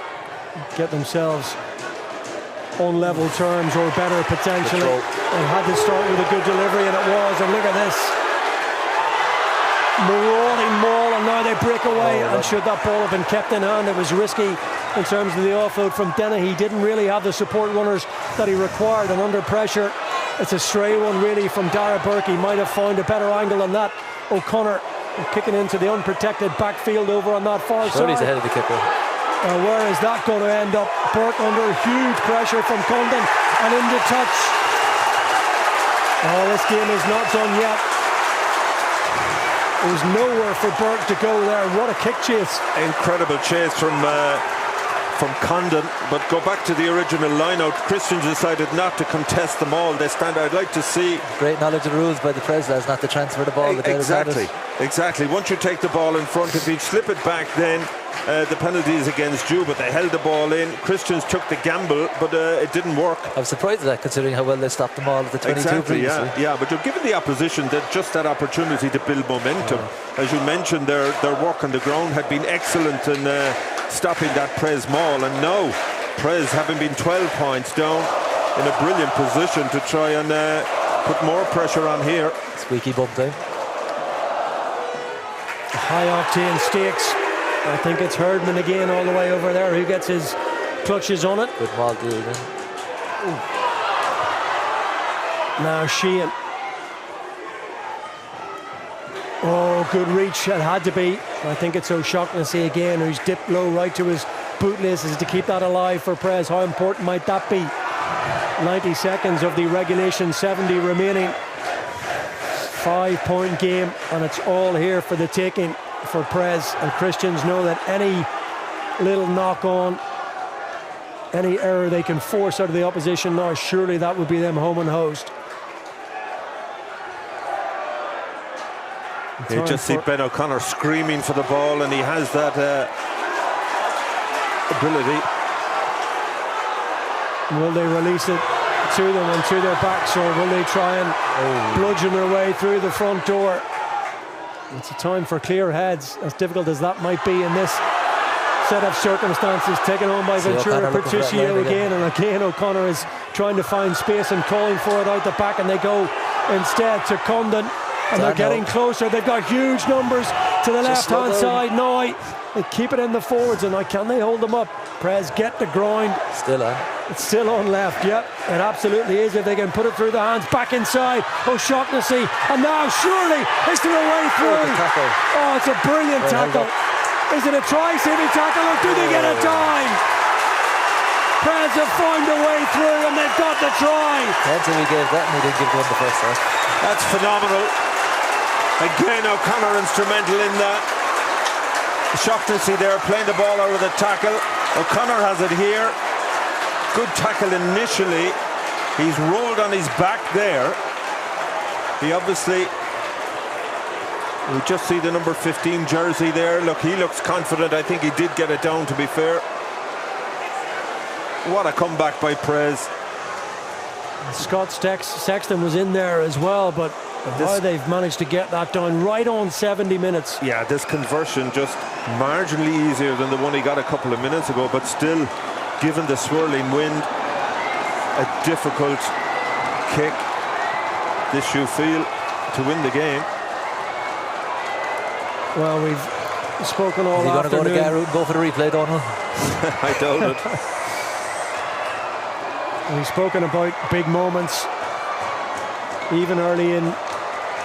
get themselves on level terms or better potentially. They had to start with a good delivery, and it was. And look at this marauding maul, and now they break away. And should that ball have been kept in hand, it was risky in terms of the offload from Dennehy. He didn't really have the support runners that he required, and under pressure it's a stray one really from Dara Burke. He might have found a better angle than that. O'Connor kicking into the unprotected backfield over on that far side. He's ahead of the kicker. Where is that going to end up? Burke under huge pressure from Condon and into touch. Oh, this game is not done yet. There's nowhere for Burke to go there. What a kick chase. Incredible chase from Condon, but go back to the original line-out. Christians decided not to contest them all. They stand. I'd like to see great knowledge of the rules by the Presidents not to transfer the ball. Exactly. Once you take the ball in front, if you slip it back, then the penalty is against you. But they held the ball in. Christians took the gamble, but it didn't work. I'm surprised at that, considering how well they stopped them all at the 22 previously. Yeah, but you're giving the opposition just that opportunity to build momentum. As you mentioned, their work on the ground had been excellent in stopping that Prez maul, and now Prez, having been 12 points down, in a brilliant position to try and put more pressure on here. Squeaky bump time. High octane stakes. I think it's Herdman again all the way over there who gets his clutches on it. Good maul deal then. Now Sheehan. Oh, good reach. It had to be. I think it's O'Shaughnessy again, who's dipped low right to his bootlaces to keep that alive for Prez. How important might that be? 90 seconds of the regulation 70 remaining. 5-point game, and it's all here for the taking for Prez. And Christians know that any little knock on any error they can force out of the opposition now, surely that would be them home and host. You just see Ben O'Connor screaming for the ball, and he has that ability. Will they release it to them and to their backs, or will they try and bludgeon their way through the front door? It's a time for clear heads, as difficult as that might be in this set of circumstances. Taken on by Ventura Patricio again, and again O'Connor is trying to find space and calling for it out the back, and they go instead to Condon, and they're getting closer. They've got huge numbers to the left hand side now. They keep it in the forwards, and now can they hold them up? Prez get the grind. Still on. It's still on left, yep, it absolutely is, if they can put it through the hands. Back inside, O'Shaughnessy, and now surely is there a way through? Oh, it's a brilliant tackle. Is it a try-saving tackle, or do they get a time? Prez have found a way through, and they've got the try. Until we gave that, and we didn't give one the first half. That's phenomenal. Again, O'Connor instrumental in that. Shaughnessy there playing the ball out of the tackle. O'Connor has it here. Good tackle initially. He's rolled on his back there. He obviously, we just see the number 15 jersey there. Look, he looks confident. I think he did get it down, to be fair. What a comeback by Prez. Scott Sexton was in there as well, but how they've managed to get that done right on 70 minutes. Yeah, this conversion just marginally easier than the one he got a couple of minutes ago, but still, given the swirling wind, a difficult kick, this you feel, to win the game. Well, we've spoken all afternoon. Are you going to go to Garrow and go for the replay, Donald? I doubt it. We've spoken about big moments, even early in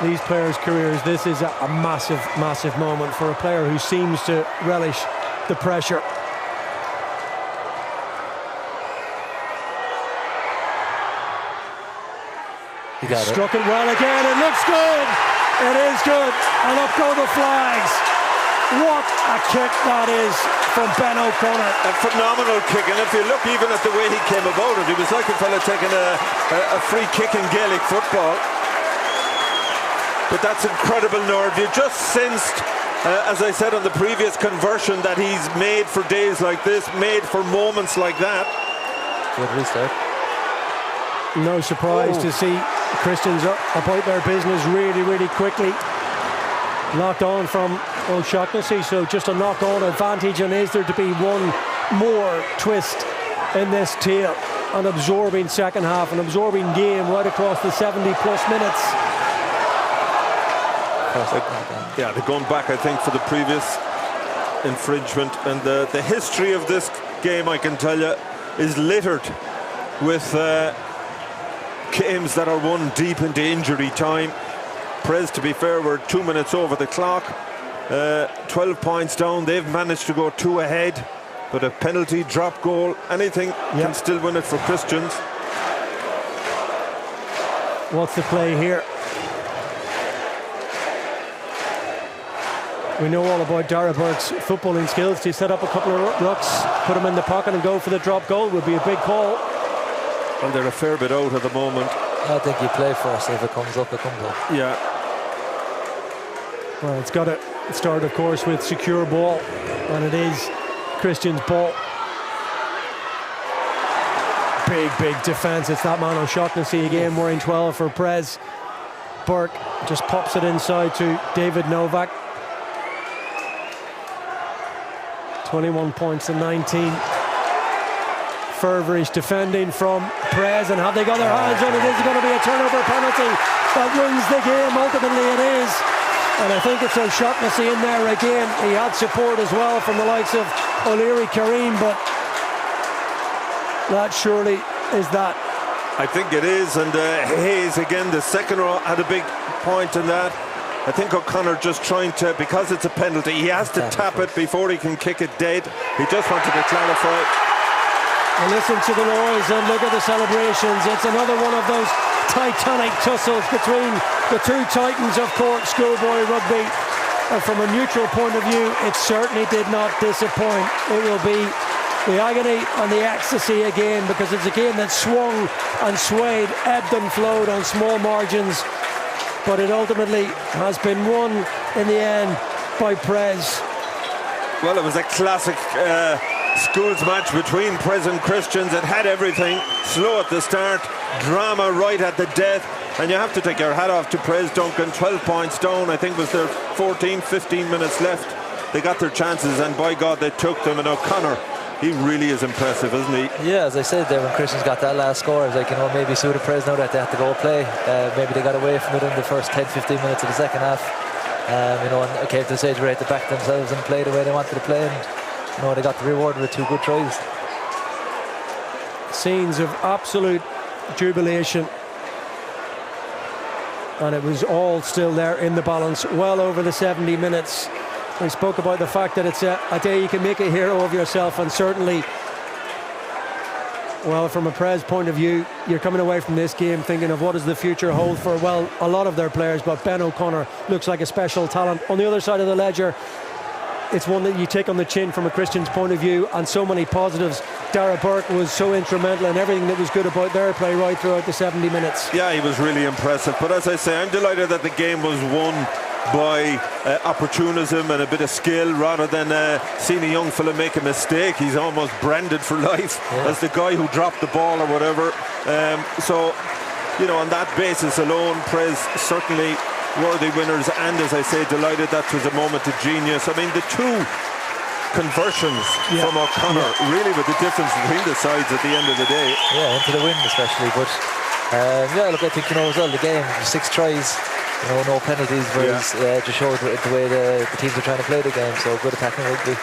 these players' careers. This is a massive, massive moment for a player who seems to relish the pressure. He got Struck it well again. It looks good. It is good. And up go the flags. What a kick that is from Ben O'Connor. A phenomenal kick, and if you look even at the way he came about it, he was like a fella taking a free kick in Gaelic football. But that's incredible nerve. You just sensed, as I said on the previous conversion, that he's made for days like this, made for moments like that. Good restart. No surprise to see Christians about their business really, really quickly. Knocked on from O'Shaughnessy, so just a knock-on advantage, and is there to be one more twist in this tale? An absorbing second half, an absorbing game right across the 70-plus minutes. Yeah, they're going back, I think, for the previous infringement, and the history of this game, I can tell you, is littered with games that are won deep into injury time. Prez, to be fair, we're 2 minutes over the clock, 12 points down. They've managed to go 2 ahead, but a penalty, drop goal, anything can still win it for Christians. What's the play here? We know all about Dara Burke's footballing skills. To set up a couple of rucks, put them in the pocket and go for the drop goal would be a big call. Well, they're a fair bit out at the moment. I think you play first. If it comes up, it comes up. Yeah. Well, it's got to start, of course, with secure ball, and it is Christian's ball. Big defence. It's that man O'Shaughnessy again, wearing 12 for Prez. Burke just pops it inside to David Novak. 21 points to 19. Feverish defending from Prez, and have they got their hands on it? Is it going to be a turnover penalty that wins the game? Ultimately it is, and I think it's O'Shaughnessy in there again. He had support as well from the likes of O'Leary Kareem, but that surely is that. I think it is, and Hayes again, the second row, had a big point in that. I think O'Connor just trying to, because it's a penalty, he has to tap it before he can kick it dead. He just wanted to clarify. And listen to the noise and look at the celebrations. It's another one of those titanic tussles between the two titans of Cork schoolboy rugby. And from a neutral point of view, it certainly did not disappoint. It will be The agony and the ecstasy again, because it's a game that swung and swayed, ebbed and flowed on small margins, but it ultimately has been won in the end by Prez. Well, it was a classic schools match between Prez and Christians. It had everything. Slow at the start, drama right at the death, and you have to take your hat off to Prez Duncan. 12 points down, I think was there 15 minutes left. They got their chances, and by God they took them. And O'Connor, he really is impressive, isn't he? Yeah, as I said there, when Christians got that last score, I was like, maybe suited Prez now that they have to go play. Maybe they got away from it in the first 10-15 minutes of the second half. And it came to the stage where they had to back themselves and play the way they wanted to play, and they got the reward with 2 good tries. Scenes of absolute jubilation, and it was all still there in the balance, well over the 70 minutes. We spoke about the fact that it's a day you can make a hero of yourself, and certainly, well, from a Prez point of view, you're coming away from this game thinking of what does the future hold for, well, a lot of their players, but Ben O'Connor looks like a special talent. On the other side of the ledger, it's one that you take on the chin from a Christian's point of view, and so many positives. Dara Burke was so instrumental in everything that was good about their play right throughout the 70 minutes. Yeah, he was really impressive, but as I say, I'm delighted that the game was won by opportunism and a bit of skill, rather than seeing a young fella make a mistake. He's almost branded for life as the guy who dropped the ball or whatever. So on that basis alone, Prez certainly worthy winners, and as I say, delighted that was a moment of genius. I mean, the 2 conversions from O'Connor really were the difference between the sides at the end of the day. Yeah, into the wind especially, but look, I think as well, the game, 6 tries, no penalties, whereas just showed the way the teams are trying to play the game. So good attacking rugby.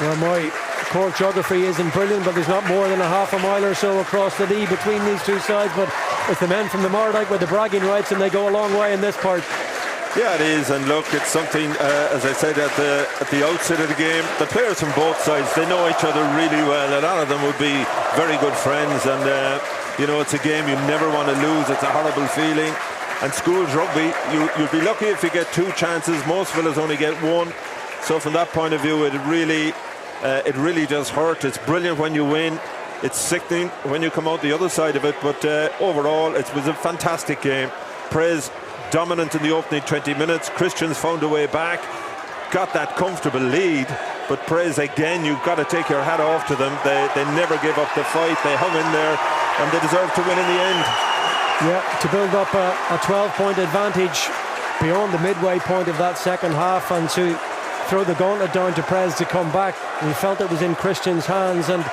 Well, my Cork geography isn't brilliant, but there's not more than a half a mile or so across the Lee between these 2 sides, but it's the men from the Mardike with the bragging rights, and they go a long way in this part. Yeah, it is, and look, it's something, as I said at the outset of the game, the players from both sides, they know each other really well. A lot of them would be very good friends, and it's a game you never want to lose. It's a horrible feeling. And schools rugby, you'd be lucky if you get 2 chances. Most fellas only get 1. So from that point of view, it really does hurt. It's brilliant when you win. It's sickening when you come out the other side of it. But overall, it was a fantastic game. Prez dominant in the opening 20 minutes. Christians found a way back, got that comfortable lead. But Prez, again, you've got to take your hat off to them. They never gave up the fight. They hung in there, and they deserved to win in the end. Yeah, to build up a 12-point advantage beyond the midway point of that second half, and to throw the gauntlet down to Prez to come back. We felt it was in Christians' hands, and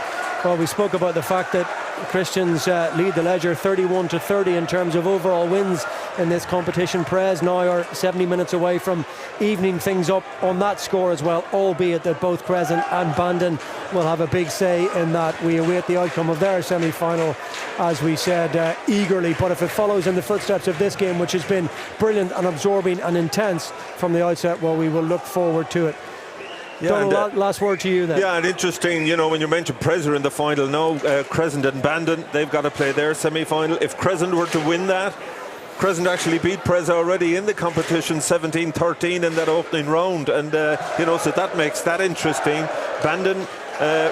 well, we spoke about the fact that Christians lead the ledger 31-30 in terms of overall wins in this competition. Prez now are 70 minutes away from evening things up on that score as well, albeit that both Crescent and Bandon will have a big say in that. We await the outcome of their semi-final, as we said, eagerly. But if it follows in the footsteps of this game, which has been brilliant and absorbing and intense from the outset, well, we will look forward to it. Yeah, Donald, last word to you then. Yeah, and interesting, when you mentioned Prez are in the final now, Crescent and Bandon, they've got to play their semi-final. If Crescent were to win that, Crescent actually beat Prez already in the competition 17-13 in that opening round, and so that makes that interesting. Bandon,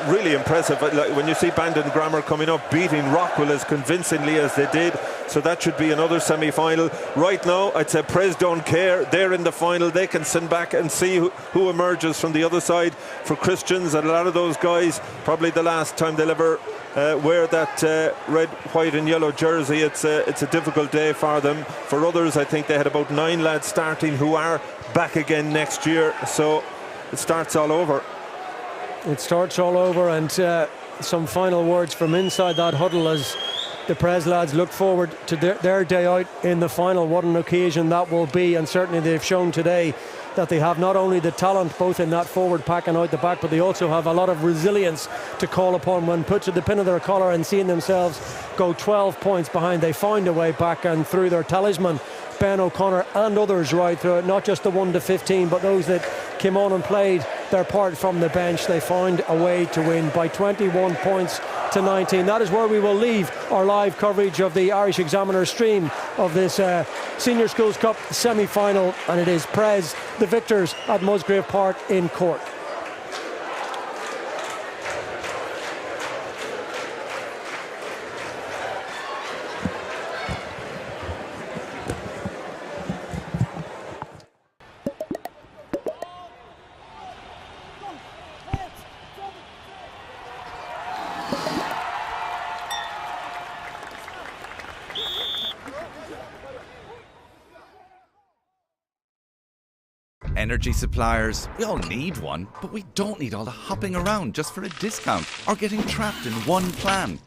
really impressive. Like, when you see Bandon Grammar coming up, beating Rockwell as convincingly as they did, so that should be another semi-final. Right now, I'd say Prez don't care. They're in the final. They can send back and see who emerges from the other side. For Christians, and a lot of those guys, probably the last time they'll ever wear that red, white and yellow jersey. It's a difficult day for them. For others, I think they had about 9 lads starting who are back again next year, so it starts all over. It starts all over, and some final words from inside that huddle as the Prez lads look forward to their day out in the final. What an occasion that will be, and certainly they've shown today that they have not only the talent both in that forward pack and out the back, but they also have a lot of resilience to call upon when put to the pin of their collar and seeing themselves go 12 points behind. They find a way back, and through their talisman Ben O'Connor and others right through it, not just the 1 to 15, but those that came on and played their part from the bench, they found a way to win by 21 points to 19. That is where we will leave our live coverage of the Irish Examiner stream of this Senior Schools Cup semi-final, and it is Prez, the victors, at Musgrave Park in Cork. Energy suppliers, we all need one, but we don't need all the hopping around just for a discount or getting trapped in one plan.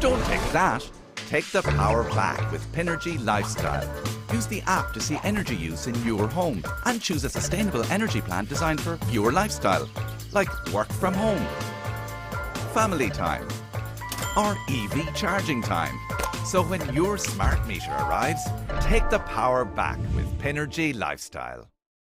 Don't take that. Take the power back with Pinergy Lifestyle. Use the app to see energy use in your home and choose a sustainable energy plan designed for your lifestyle, like work from home, family time, or EV charging time. So when your smart meter arrives, take the power back with Pinergy Lifestyle.